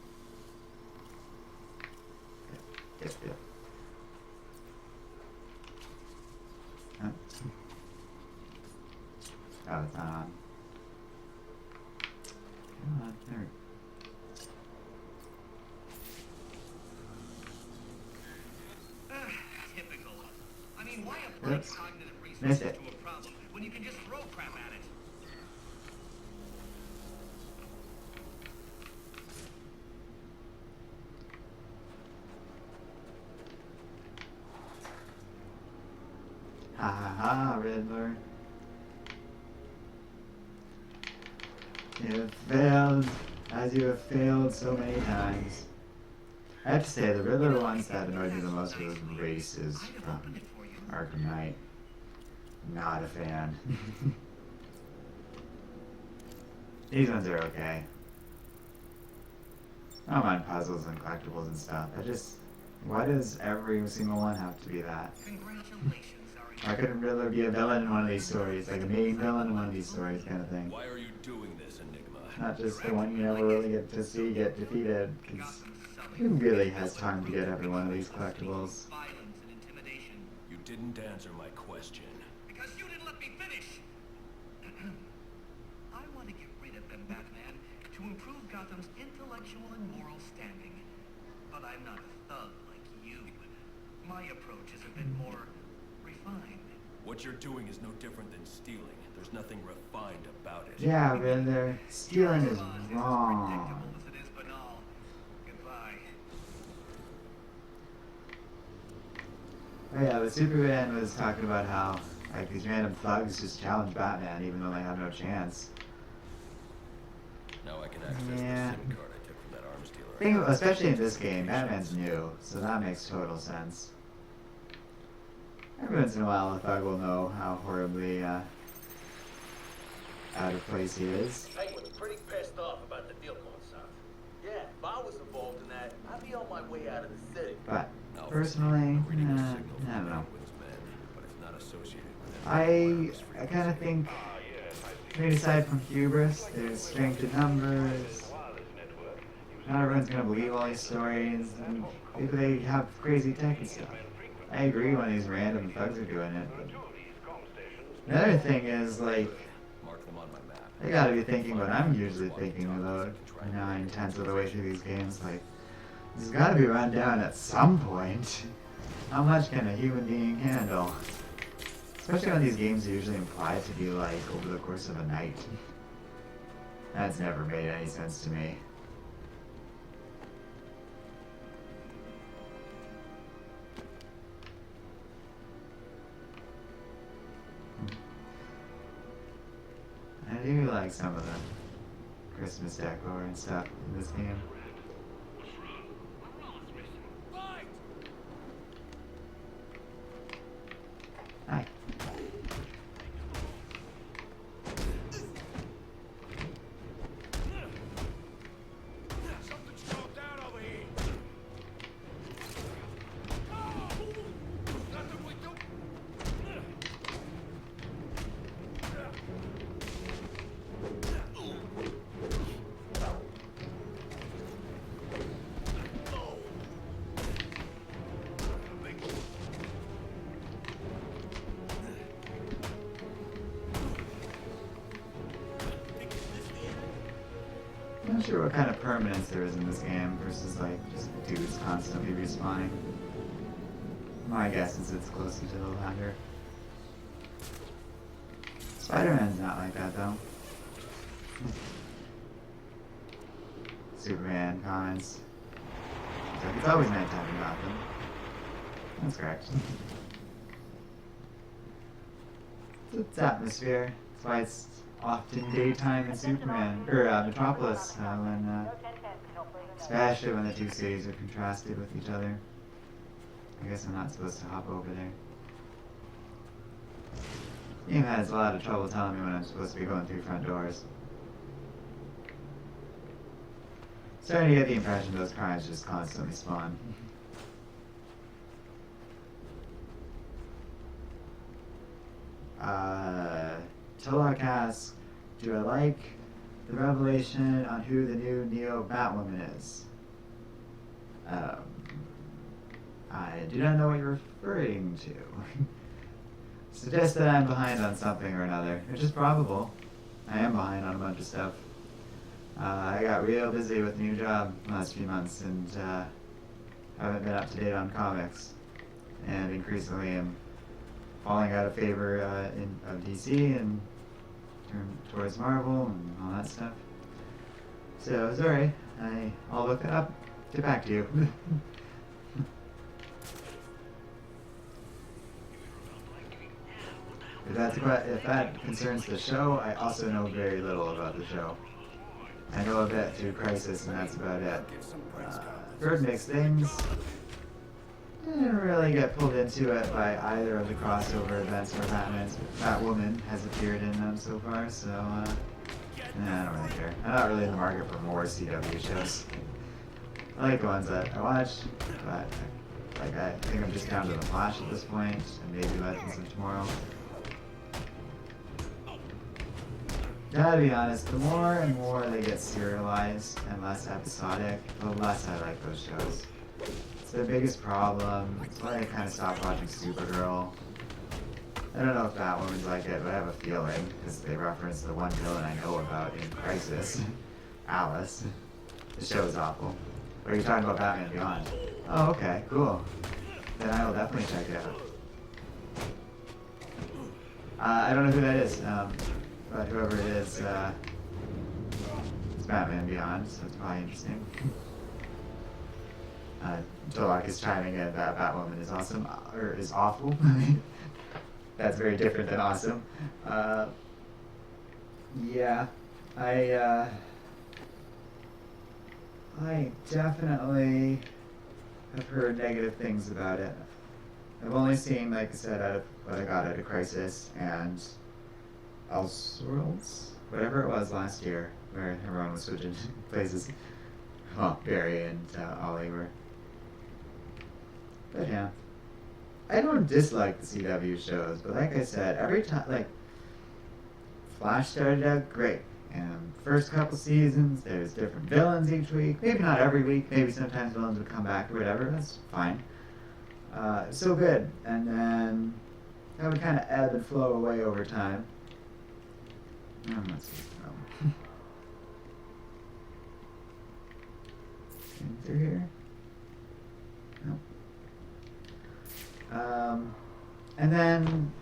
Yep. Huh? Oh, it's not on. Come on, there. Typical. I mean, why apply Oops. cognitive Missed research it. to a problem when you can just throw crap at it? Ha ha ha, Riddler. You have failed, as you have failed so many times. I have to say, the Riddler ones that annoyed me the most were those races from Arkham Knight. Not a fan. These ones are okay. I don't mind puzzles and collectibles and stuff. Why does every single one have to be that? Congratulations, Arden. Why couldn't Riddler be a villain in one of these stories? Like a main villain in one of these stories kind of thing. Why are you doing this, Enigma? Not just the one you never really get to see get defeated. Because who really has time to get every one of these collectibles? Violence and intimidation. You didn't answer my question. Because you didn't let me finish! I want to get rid of them, Batman, to improve Gotham's intellectual and moral standing. But I'm not a thug like you. My approach is a bit more refined. What you're doing is no different than stealing. There's nothing refined about it. Yeah, Riddler. Stealing is As wrong. predictable as it is banal. Goodbye. Oh yeah, but Superman was talking about how like these random thugs just challenge Batman even though they have no chance. Now I can access Yeah. the SIM card I took from that arms dealer. Especially in this game, Batman's new, so that makes total sense. Every once in a while, a thug will know how horribly out of place he is. Penguin's pretty pissed off about the deal going south. Yeah, if I was involved in that, I'd be on my way out of the city. But Alfred, personally, I'm reading a signal I from don't know. Penguin's men, but it's not associated with I kind of think, I mean, aside from hubris, there's strength in numbers. Not everyone's gonna believe all these stories, and maybe they have crazy tech and stuff. I agree when these random thugs are doing it. But another thing is, like, Mark them on my map. they gotta be thinking what I'm usually thinking about 9/10 of the way through these games. Like, this has gotta be run down at some point. How much can a human being handle? Especially when these games are usually implied to be like over the course of a night. That's never made any sense to me. I do like some of the Christmas decor and stuff in this game. Hi. Something's going down over here. Nothing we do. I'm not sure what kind of permanence there is in this game versus like just dudes constantly respawning. My guess is it's closer to the latter. Spider-Man's not like that though. Superman comments. It's like, it's always nighttime in Gotham. That's correct. It's atmosphere. That's why it's often daytime in Superman, or Metropolis, especially when the two cities are contrasted with each other. I guess I'm not supposed to hop over there. Game has a lot of trouble telling me when I'm supposed to be going through front doors. Starting to get the impression those crimes just constantly spawn. Tolak asks, do I like the revelation on who the new Neo Batwoman is? I do not know what you're referring to. Suggests that I'm behind on something or another, which is probable. I am behind on a bunch of stuff. I got real busy with a new job the last few months and haven't been up to date on comics. And increasingly am falling out of favor of DC and towards Marvel and all that stuff. So, sorry, I'll look it up, get back to you. If that concerns the show, I also know very little about the show. I know a bit through Crisis, and that's about it. Heard mixed things. Didn't really get pulled into it by either of the crossover events where Batwoman has appeared in them so far, so Nah, I don't really care. I'm not really in the market for more CW shows. I like the ones that I watch, but like I think I'm just down to the Flash at this point, and maybe Legends of Tomorrow. Gotta be honest, the more and more they get serialized and less episodic, the less I like those shows. It's the biggest problem. It's why I kind of stopped watching Supergirl. I don't know if Batwoman's like it, but I have a feeling, because they reference the one villain I know about in Crisis, Alice. The show is awful. Or are you talking about Batman Beyond? Oh, okay, cool. Then I will definitely check it out. I don't know who that is, but whoever it is, it's Batman Beyond, so it's probably interesting. Tolak is chiming in that Batwoman is awesome, or is awful. That's very different than awesome. Yeah, I definitely have heard negative things about it. I've only seen, like I said, out of what I got out of Crisis and Elseworlds, whatever it was last year, where everyone was switching places. Well, Barry and Ollie were. But yeah. I don't dislike the CW shows, but like I said, every time, like, Flash started out great. And first couple seasons, there's different villains each week. Maybe not every week, maybe sometimes villains would come back or whatever, that's fine. So good. And then that would kind of ebb and flow away over time. I'm not seeing the problem. Through here? Nope. And then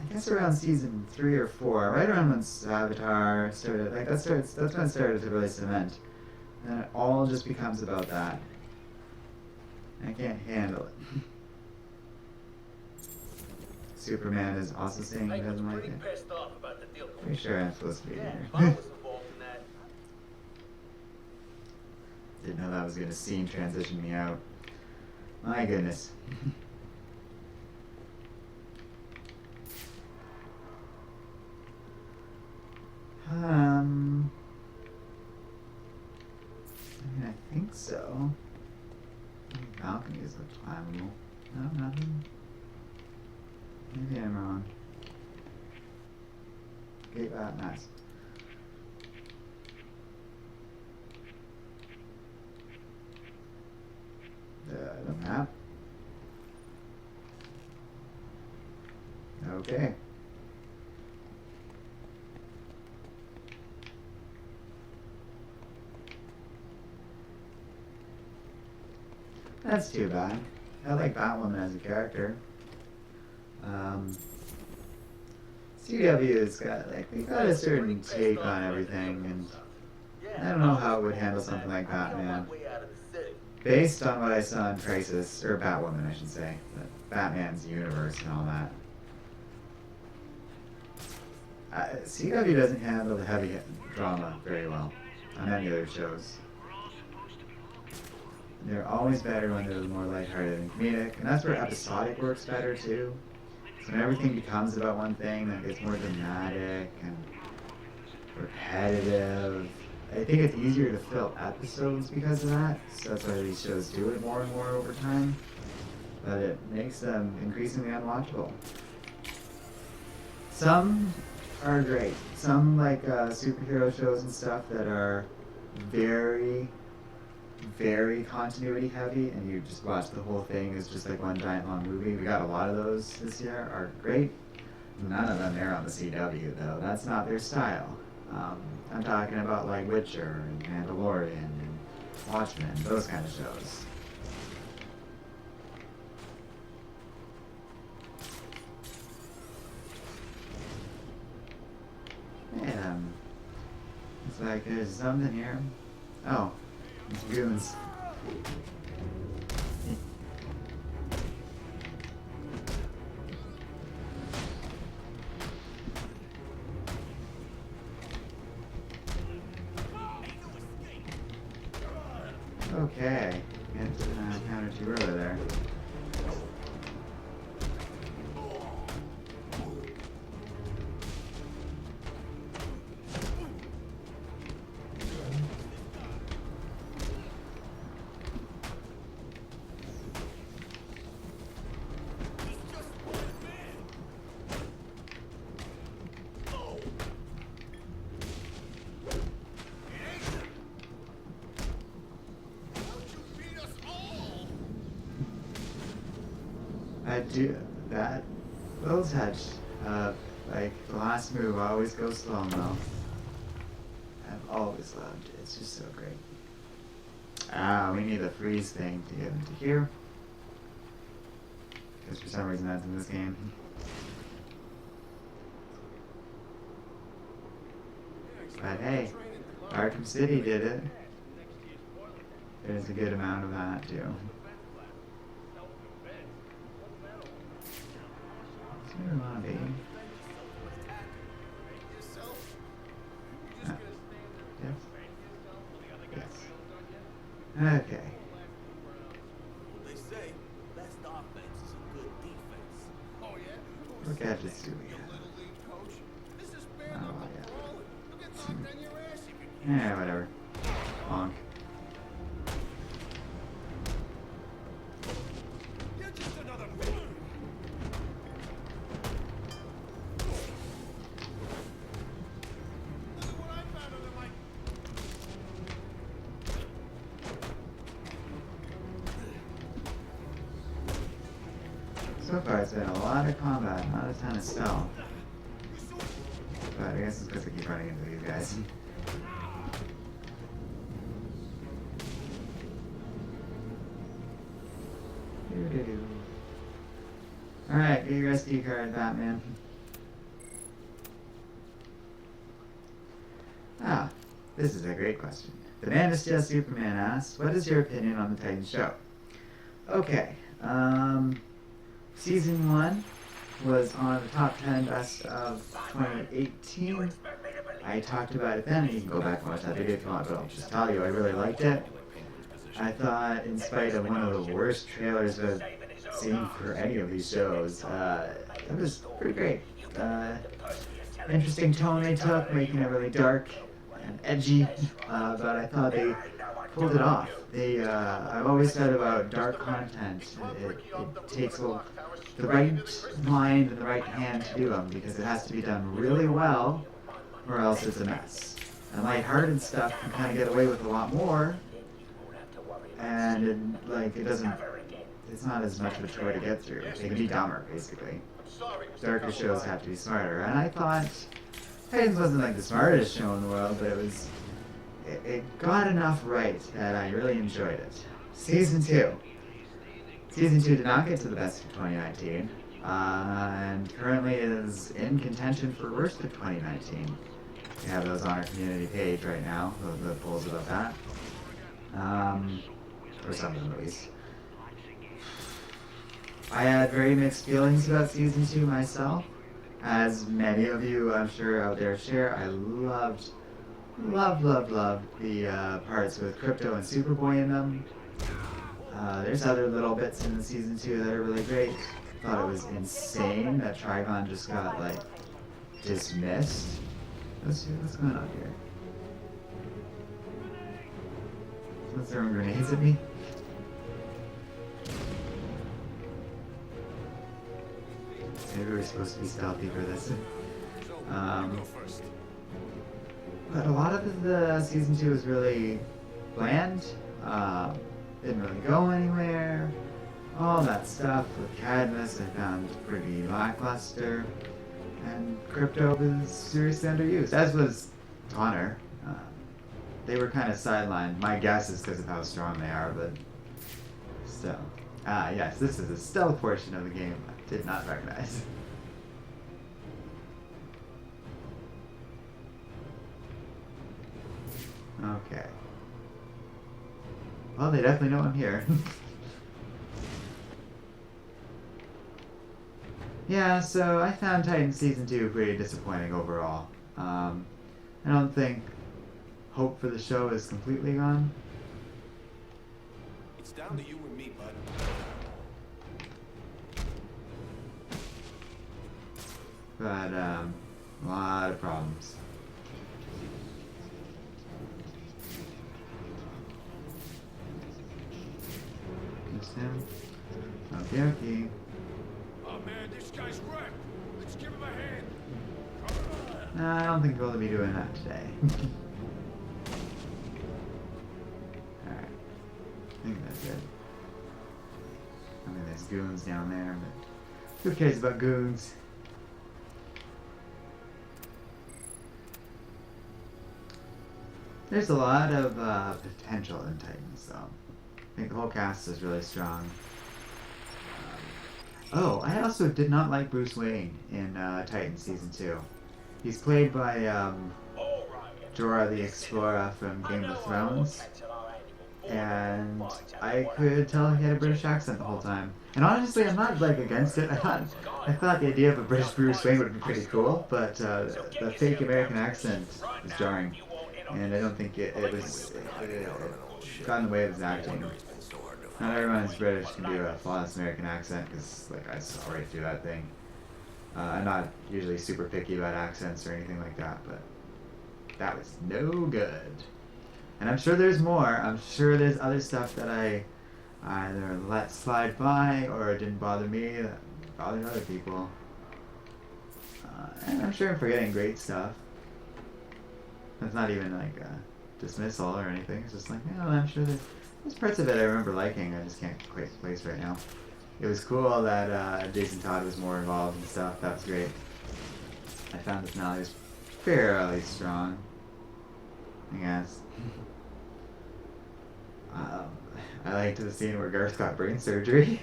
I guess around season 3 or 4, right around when Savitar started, like that's when it started to really cement. And it all just becomes about that. I can't handle it. Superman is also saying he doesn't like it. Pissed off about the deal. Pretty sure I'm supposed to be Yeah, here. I was involved in that. Didn't know that was gonna scene transition me out. My goodness. I mean, I think so. Balconies look climbable. No, nothing. Maybe I'm wrong. Gate nice. The map. Okay. That's too bad. I like Batwoman as a character. CW's got, like, they got a certain take on everything, and I don't know how it would handle something like Batman. Based on what I saw in Crisis, or Batwoman I should say, Batman's universe and all that. CW doesn't handle the heavy drama very well on any other shows. They're always better when they're more lighthearted and comedic, and that's where episodic works better too. So when everything becomes about one thing, then it gets more dramatic and repetitive. I think it's easier to fill episodes because of that, so that's why these shows do it more and more over time. But it makes them increasingly unwatchable. Some are great. Some, like superhero shows and stuff that are very, very continuity heavy, and you just watch the whole thing as just like one giant long movie. We got a lot of those this year, are great. None of them air on the CW though. That's not their style. I'm talking about like Witcher and Mandalorian and Watchmen, those kind of shows. It's like there's something here. Oh, it's goons. Okay, can't counter too early there. I do that little touch of like the last move always goes slow-mo. I've always loved it. It's just so great. Ah, we need the freeze thing to get into here. Because for some reason that's in this game. But hey, Arkham City did it. There's a good amount of that too. What's your lobby? Oh. Yes. Yes. Okay. They say best offense is a good defense. Oh, yeah? What gadgets do we have? Little league coach. This is bad Oh, knuckle yeah. brawling. You'll get knocked on your ass if you Yeah, whatever. Honk. You're just another Look at what I found under my... So far it's been a lot of combat, not a ton of stealth. But I guess it's because I keep running into these guys. Alright, get your SD card, Batman. Ah, this is a great question. The Man is Just Superman asks, what is your opinion on the Titan show? Okay, Season 1 was on the top 10 best of 2018. I talked about it then, and you can go back and watch that video if you want, but I'll just tell you, I really liked it. I thought, in spite of one of the worst trailers I've seen for any of these shows, it was pretty great. Interesting tone they took, making it really dark and edgy, but I thought they pulled it off. I've always said about dark content, it takes the right mind and the right hand to do them, because it has to be done really well, or else it's a mess. And lighthearted stuff can kind of get away with a lot more, and it's not as much of a chore to get through. They can be dumber, basically. Darker shows have to be smarter, and I thought Titans wasn't like the smartest show in the world, but it got enough right that I really enjoyed it. Season 2 did not get to the best of 2019, and currently is in contention for worst of 2019. We have those on our community page right now, the polls about that. Or some of them at least. I had very mixed feelings about Season 2 myself. As many of you, I'm sure, out there share, I loved the parts with Crypto and Superboy in them. There's other little bits in the Season 2 that are really great. Thought it was insane that Trigon just got, like, dismissed. What's going on here? Someone's throwing grenades at me? Maybe we're supposed to be stealthy for this. But a lot of the Season 2 was really bland. Didn't really go anywhere. All that stuff with Cadmus I found pretty lackluster. And Crypto was seriously underused, as was Donner. They were kind of sidelined. My guess is because of how strong they are, but still. Yes, this is a stealth portion of the game I did not recognize. Okay. Well, they definitely know I'm here. Yeah, so I found Titan Season 2 pretty disappointing overall. I don't think hope for the show is completely gone. It's down to you and me, bud. But, a lot of problems. Just him. Okay, okay. Oh man, this guy's wrecked. Let's give him a hand. No, I don't think we'll be doing that today. Alright. I think that's it. I mean, they there's goons down there, but who cares about goons? There's a lot of potential in Titans, though. I think the whole cast is really strong. Oh, I also did not like Bruce Wayne in Titans Season 2. He's played by Jorah the Explorer from Game of Thrones. And I could tell he had a British accent the whole time. And honestly, I'm not like against it. I thought the idea of a British Bruce Wayne would be pretty cool, but the fake American accent was jarring. And I don't think it got in the way of his acting. Not everyone who's British can do a flawless American accent, because like I just already do that thing. I'm not usually super picky about accents or anything like that, but that was no good. And I'm sure there's more. I'm sure there's other stuff that I either let slide by or didn't bother me that bothered other people. And I'm sure I'm forgetting great stuff. It's not even like a dismissal or anything. It's just like, you know, I'm sure there's parts of it I remember liking. I just can't quite place right now. It was cool that Jason Todd was more involved and stuff. That was great. I found the finale was fairly strong, I guess. I liked the scene where Garth got brain surgery.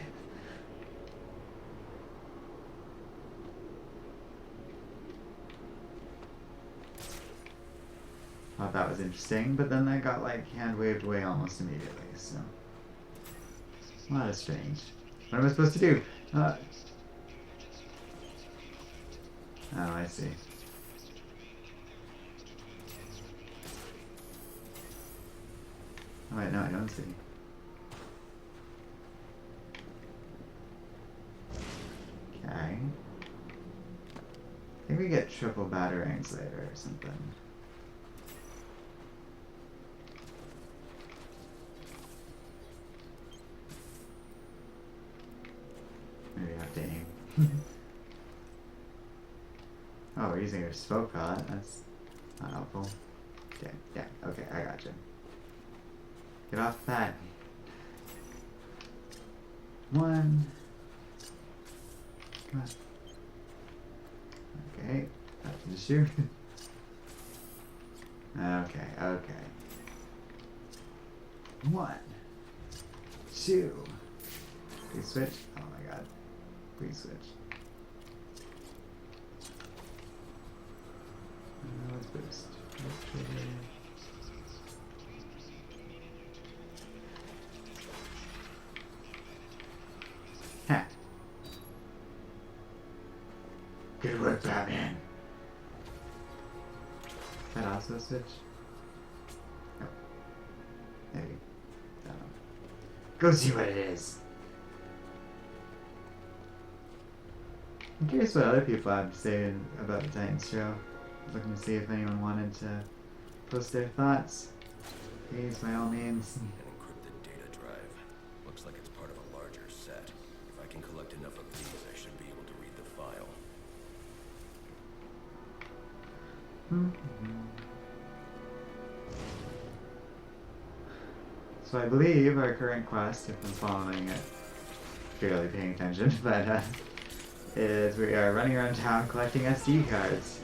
Thought that was interesting, but then that got like hand waved away almost immediately, so. Well, that is strange. What am I supposed to do? Oh, I see. Oh wait, no, I don't see. Okay. I think we get triple batarangs later or something. Maybe I have to aim. Oh, we're using our smoke pellet. That's not helpful. Okay, yeah, okay, I gotcha. Get off that. One. Come on. Okay, that's the shoot. Okay, okay. 1, 2. Please switch. Oh my god. Please switch. Let's boost. Ha! Good work, Batman. Is that also a switch? No. Maybe. I don't know. Go see what it is. I'm curious what other people have to say about the Titans show. Looking to see if anyone wanted to post their thoughts. Please, by all means. An encrypted data drive. Looks like it's part of a larger set. If I can collect enough of these, I should be able to read the file. So I believe our current quest, if I'm following it, barely paying attention, but is we are running around town collecting SD cards.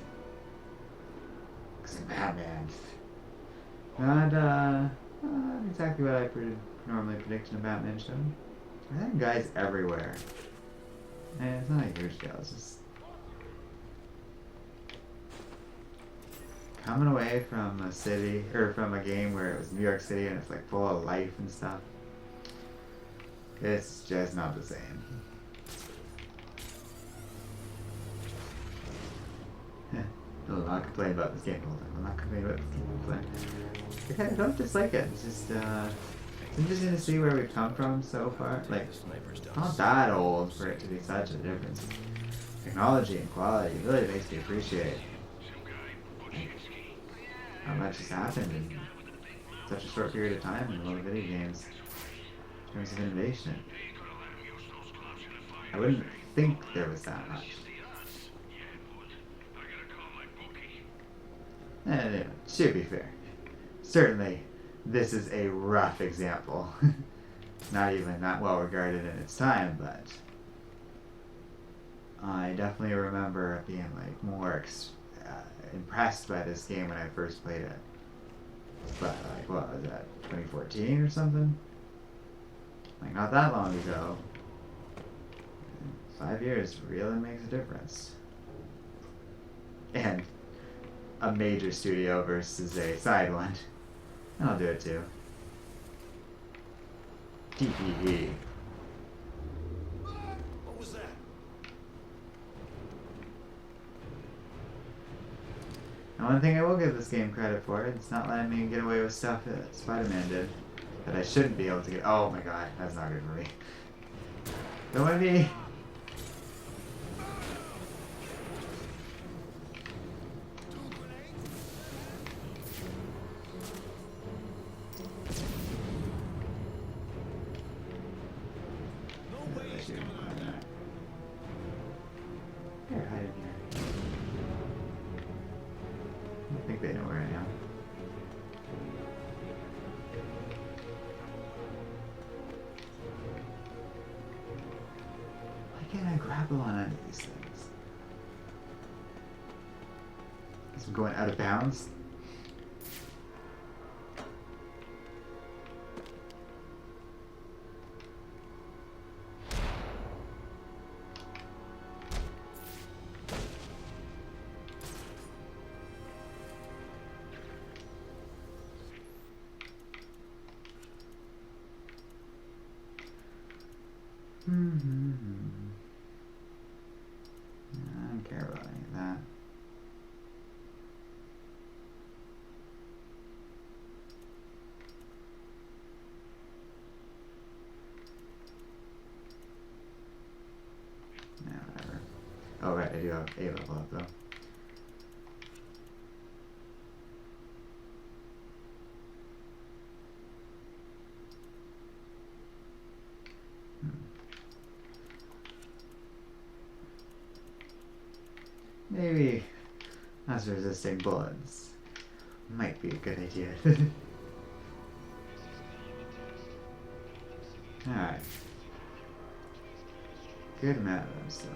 Because I'm Batman. Not exactly what I normally predict in a Batman show. I think guys everywhere. And it's not a huge deal, it's just coming away from a city, or from a game where it was New York City and it's like full of life and stuff. It's just not the same. I'm not complaining about this game all the time. I'm not complaining about this game all the time. I don't dislike it. It's just, it's interesting to see where we've come from so far. Like, it's not that old for it to be such a difference. Technology and quality really makes me appreciate how much has happened in such a short period of time in a lot of video games in terms of innovation. I wouldn't think there was that much. To be fair, certainly this is a rough example. not even that well regarded in its time, but I definitely remember being like more impressed by this game when I first played it. But like, what was that, 2014 or something? Like, not that long ago. 5 years really makes a difference. And a major studio versus a side one. I'll do it too. TPE. What was that? And one thing I will give this game credit for, it's not letting me get away with stuff that Spider-Man did. That I shouldn't be able to get. Oh my god, that's not good for me. Don't want me. Here, hide in here. I think they know where I am. Why can't I grapple on any of these things? Because I'm going out of bounds? I don't care about any of that. Yeah, whatever. Oh right, I do have a level up though. Maybe us resisting bullets might be a good idea. Alright. Good amount of them still.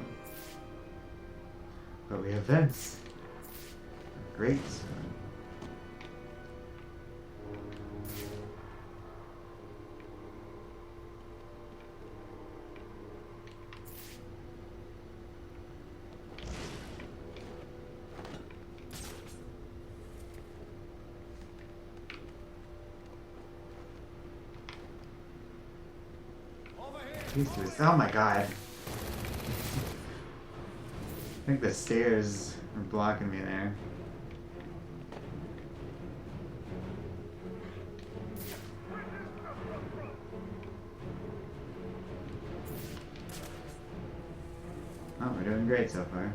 But we have vents. Great. Oh my god. I think the stairs are blocking me there. Oh, we're doing great so far.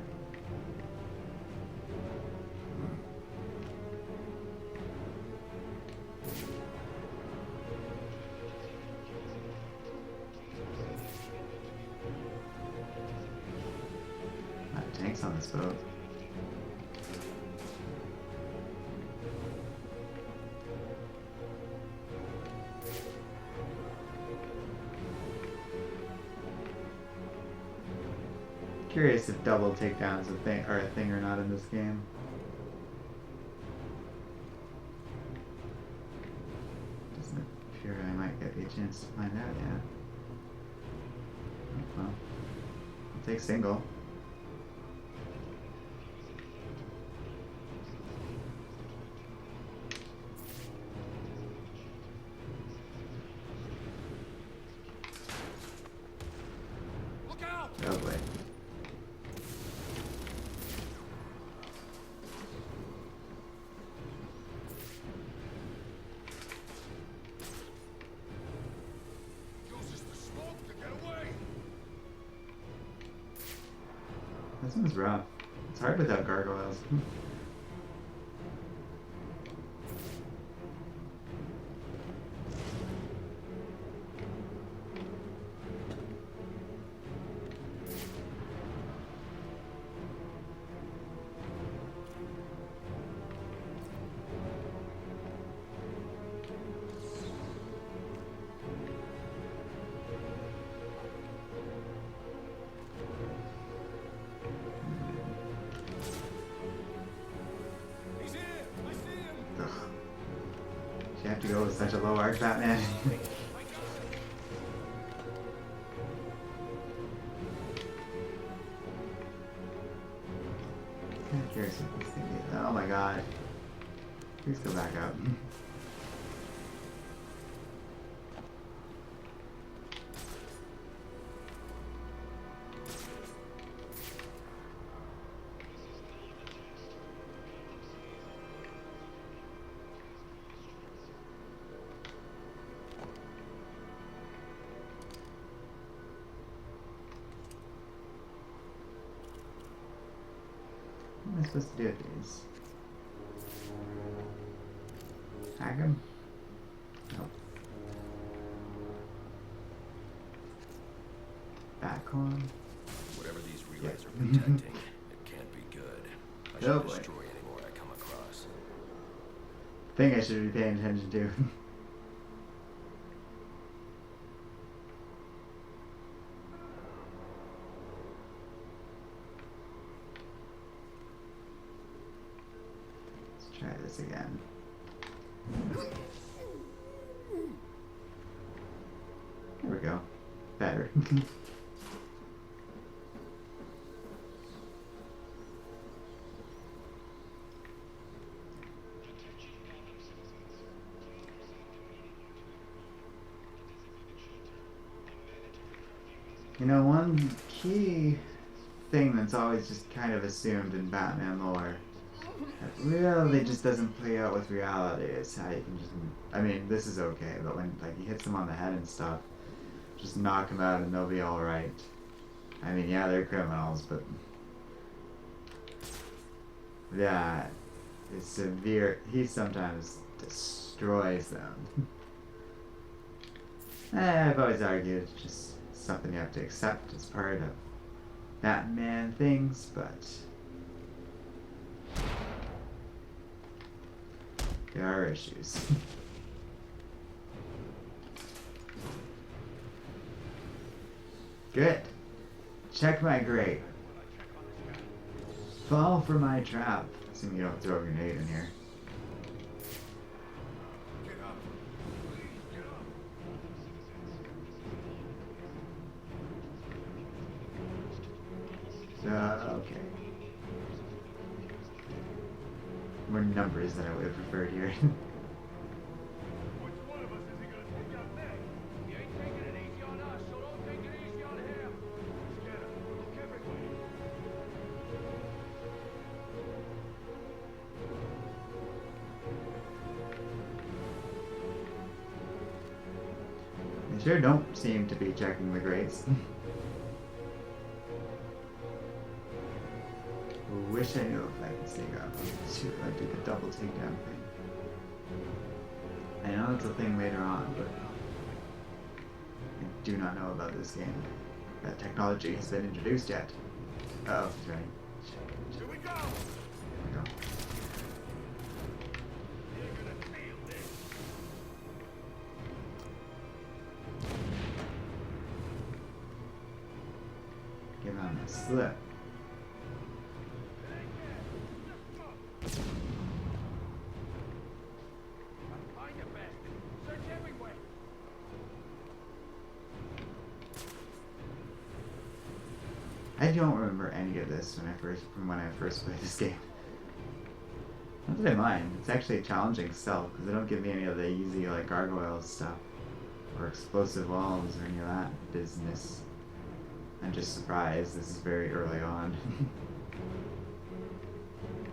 Tanks on this boat. Curious if double takedowns a thing or not in this game. Doesn't appear I might get a chance to find out yet. Oh, well, I'll take single. Oh boy. Uses the smoke to get away. This one's rough. It's hard without gargoyles. You have to go with such a low arc, Batman. Kind of curious what this thing is. Oh my god. Please go back up. What am I supposed to do with these? Hack them? Nope. Back on. Whatever these relays are protecting, it can't be good. I should Oh boy. destroy any more I come across. Thing I should be paying attention to. Let's try this again. There we go. Better. You know, one key thing that's always just kind of assumed in Batman lore that really just doesn't play out with reality is how you can just, I mean, this is okay, but when like he hits them on the head and stuff, just knock them out and they'll be alright. I mean, yeah, they're criminals, but that is severe. He sometimes destroys them. I've always argued it's just something you have to accept as part of Batman things, but there are issues. Good. Check my grate. Fall for my trap. Assuming you don't throw a grenade in here. Get up. Please, get up. Okay. More numbers than I would have preferred here. Which one of us is he gonna take out next? He ain't taking it easy on us, so don't take it easy on him. Get him. Look everywhere. They sure don't seem to be checking the grates. Wish I knew if I could sneak up. Shoot, I do the double takedown thing. I know it's a thing later on, but I do not know about this game. That technology has been introduced yet. Oh, that's right. Here we go. There we go. You're gonna feel this. Give him a slip. Find your bastard. Search everywhere. I don't remember any of this when I first played this game. Not that I mind. It's actually challenging still because they don't give me any of the easy like gargoyles stuff or explosive walls or any of that business. I'm just surprised. This is very early on.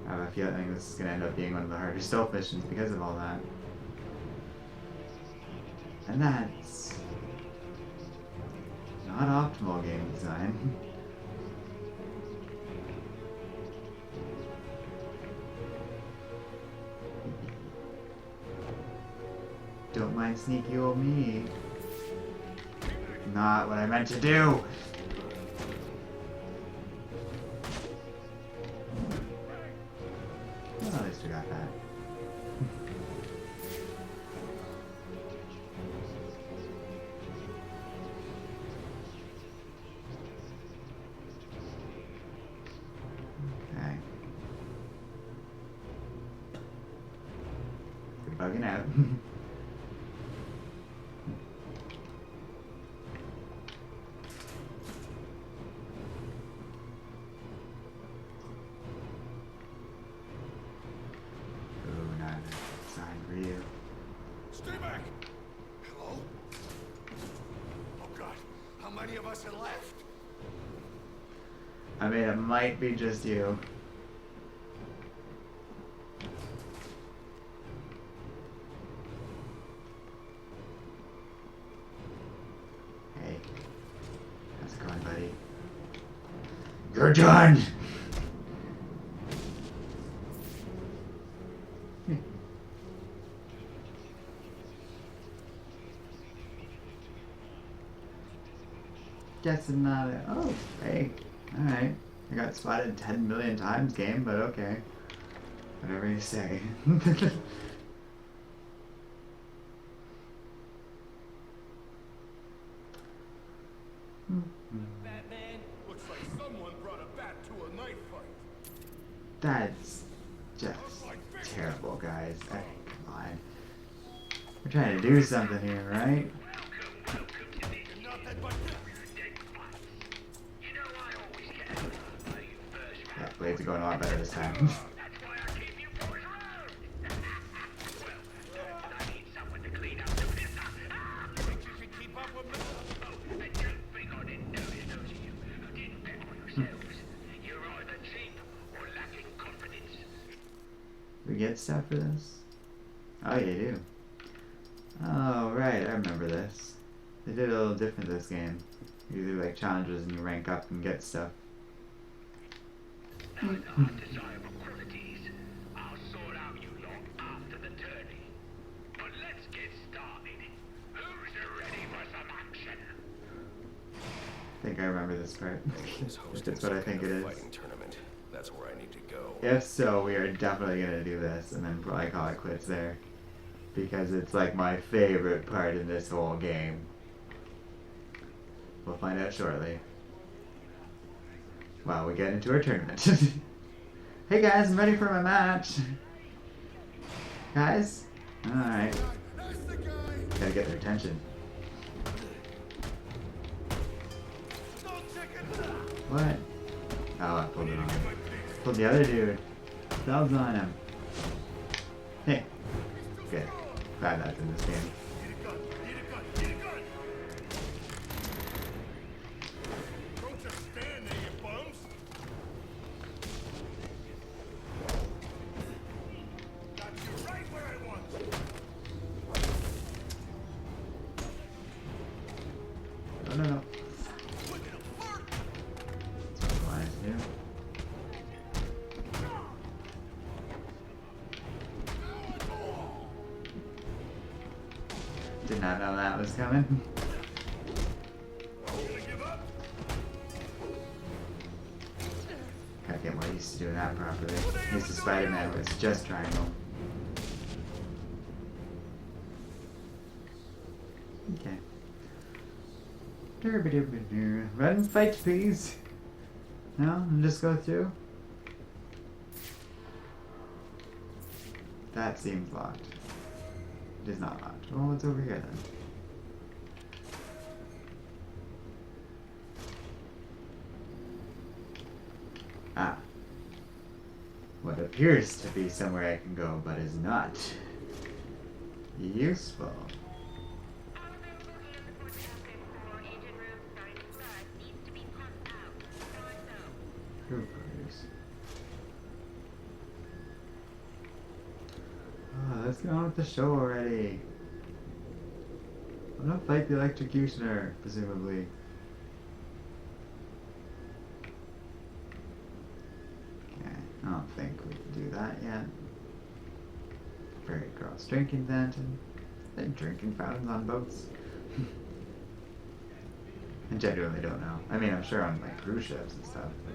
I have a feeling this is going to end up being one of the harder stealth missions because of all that. And that's not optimal game design. Don't mind sneaky old me. Not what I meant to do. Well, at least we got that. Okay. They're bugging out. person left. I mean, it might be just you. Hey. How's it going, buddy? You're done! Guess not. Oh, hey. Alright. I got spotted 10 million times, game, but okay. Whatever you say. Batman, looks like someone brought a bat to a knife fight. That's just terrible, guys. Hey, come on. We're trying to do something here, right? Not that but You know I always get out when you first Yeah, blades are going a lot better this time. That's why I keep you boys around. Well, I need someone to clean up the mess. think you can keep up with me? Oh, and don't think I didn't notice those of you who didn't bet on yourselves. You're either cheap or lacking confidence. We get stuff for this? Oh, you do. Oh, right, I remember this. They did it a little different this game. You do like challenges and you rank up and get stuff. Undesirable qualities. I'll sort out you lot after the tourney. But let's get started. Who's ready for some action? I think I remember this part. Is If hosting it's what I some think kind it of is. fighting tournament. That's where I need to go. If so, we are definitely gonna do this and then probably call it quits there. Because it's like my favorite part in this whole game. We'll find out shortly. While we get into our tournament. Hey guys, I'm ready for my match. Guys? Alright. That's the guy. Gotta get their attention. No chicken. What? Oh, I pulled it on him. Pulled the other dude. Bells on him. Hey. Good. Glad that's in this game. Need a gun. Need a gun. Need a gun. Don't just stand there, you bums. Got you right where I want you. No, no, no. Look at him flirt. That's what I wanted to do. Did not know that was coming. Gonna give up? Gotta get more used to doing that properly. Used to Spider-Man where it's just triangle. Okay. Run and fight, please. No? And just go through? That seems locked. It is not locked. Well, what's over here then? Ah. What appears to be somewhere I can go, but is not useful. Troopers. Oh, let's get on with the show already. I'm gonna fight the electrocutioner, presumably. Okay, I don't think we can do that yet. Very gross drinking fountain. Are there drinking fountains on boats? I genuinely don't know. I mean, I'm sure on like cruise ships and stuff. But...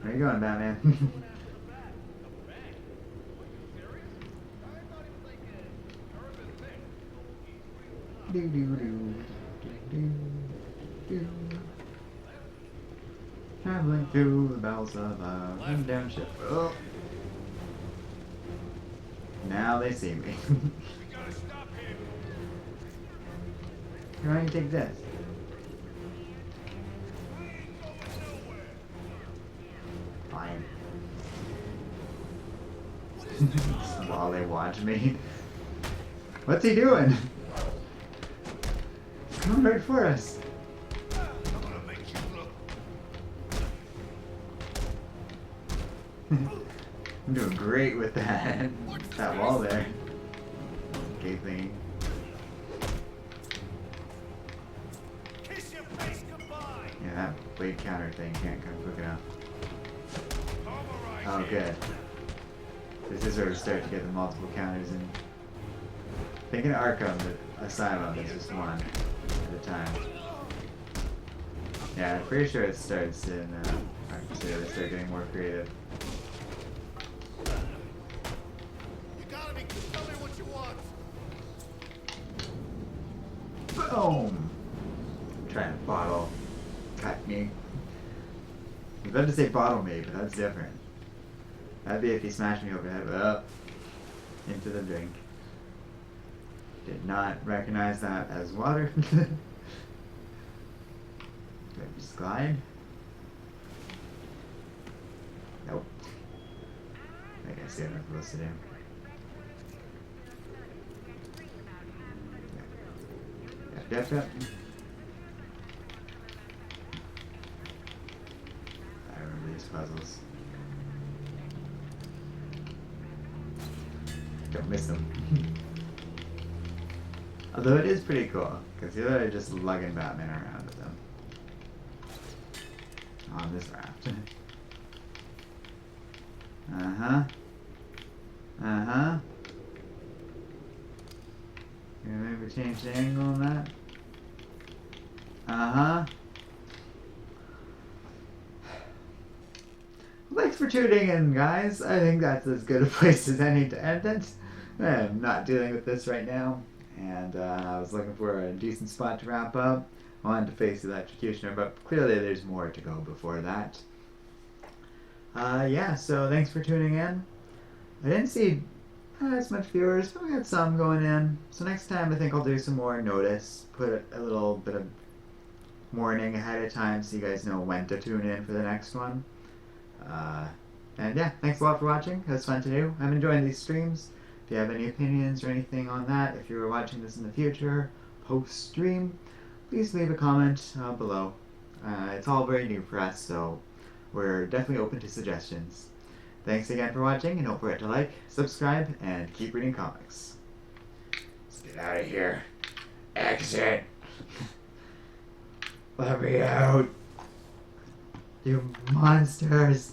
Where are you going, Batman? Do do do do do. Traveling through the bells of a wind down ship. Oh. Now they see me. We gotta stop him. Why don't you take this? We ain't going nowhere. Fine. What is this? While they watch me. What's he doing? It's coming right for us. I'm gonna make you look. I'm doing great with that. That wall there. Gaping. Kiss your face goodbye. Yeah, that blade counter thing can't come quick enough. Pulverize Oh, it. good. This is where we start to get the multiple counters in. Thinking of Arkham, the Asylum is just one at a time. Yeah, I'm pretty sure it starts in Arkham City. They start getting more creative. You gotta be. Tell me what you want. Boom! Trying to bottle cut me. I was about to say bottle me, but that's different. That'd be if he smashed me over the head. Up into the drink. Did not recognize that as water. Do I just glide? Nope. I guess the other supposed to do. Yep. I remember these puzzles. Don't miss them. Although it is pretty cool, because the other are just lugging Batman around with them. On this raft. You maybe change the angle on that? Thanks for tuning in, guys. I think that's as good a place as any to end it. I'm not dealing with this right now, and I was looking for a decent spot to wrap up. I wanted to face the Electrocutioner, but clearly there's more to go before that. Yeah, so thanks for tuning in. I didn't see as much viewers, but we had some going in. So next time I think I'll do some more notice, put a little bit of warning ahead of time so you guys know when to tune in for the next one. And yeah, thanks a lot for watching. It was fun to do. I'm enjoying these streams. If you have any opinions or anything on that, if you're watching this in the future, post-stream, please leave a comment below. It's all very new for us, so we're definitely open to suggestions. Thanks again for watching, and don't forget to like, subscribe, and keep reading comics. Let's get out of here. Exit! Let me out! You monsters!